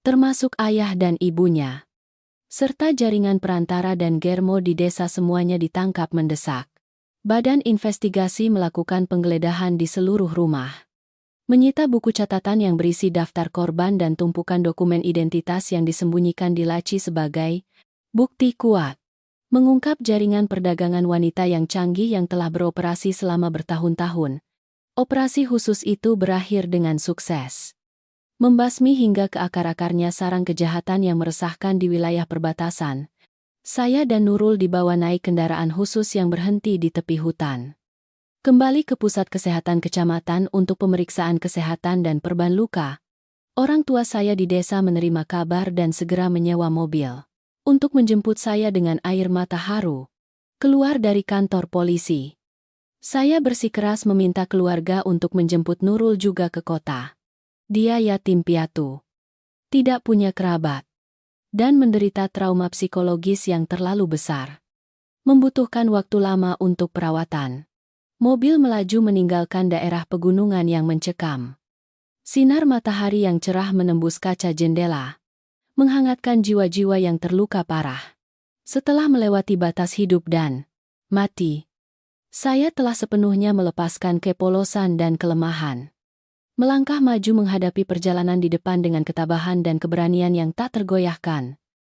A: termasuk ayah dan ibunya, serta jaringan perantara dan Germo di desa semuanya ditangkap mendesak. Badan investigasi melakukan penggeledahan di seluruh rumah. Menyita buku catatan yang berisi daftar korban dan tumpukan dokumen identitas yang disembunyikan di laci sebagai bukti kuat. Mengungkap jaringan perdagangan wanita yang canggih yang telah beroperasi selama bertahun-tahun. Operasi khusus itu berakhir dengan sukses. Membasmi hingga ke akar-akarnya sarang kejahatan yang meresahkan di wilayah perbatasan. Saya dan Nurul dibawa naik kendaraan khusus yang berhenti di tepi hutan. Kembali ke pusat kesehatan kecamatan untuk pemeriksaan kesehatan dan perban luka. Orang tua saya di desa menerima kabar dan segera menyewa mobil untuk menjemput saya dengan air mata haru keluar dari kantor polisi. Saya bersikeras meminta keluarga untuk menjemput Nurul juga ke kota. Dia yatim piatu, tidak punya kerabat, dan menderita trauma psikologis yang terlalu besar. Membutuhkan waktu lama untuk perawatan. Mobil melaju meninggalkan daerah pegunungan yang mencekam. Sinar matahari yang cerah menembus kaca jendela, menghangatkan jiwa-jiwa yang terluka parah. Setelah melewati batas hidup dan mati, saya telah sepenuhnya melepaskan kepolosan dan kelemahan. Melangkah maju menghadapi perjalanan di depan dengan ketabahan dan keberanian yang tak tergoyahkan.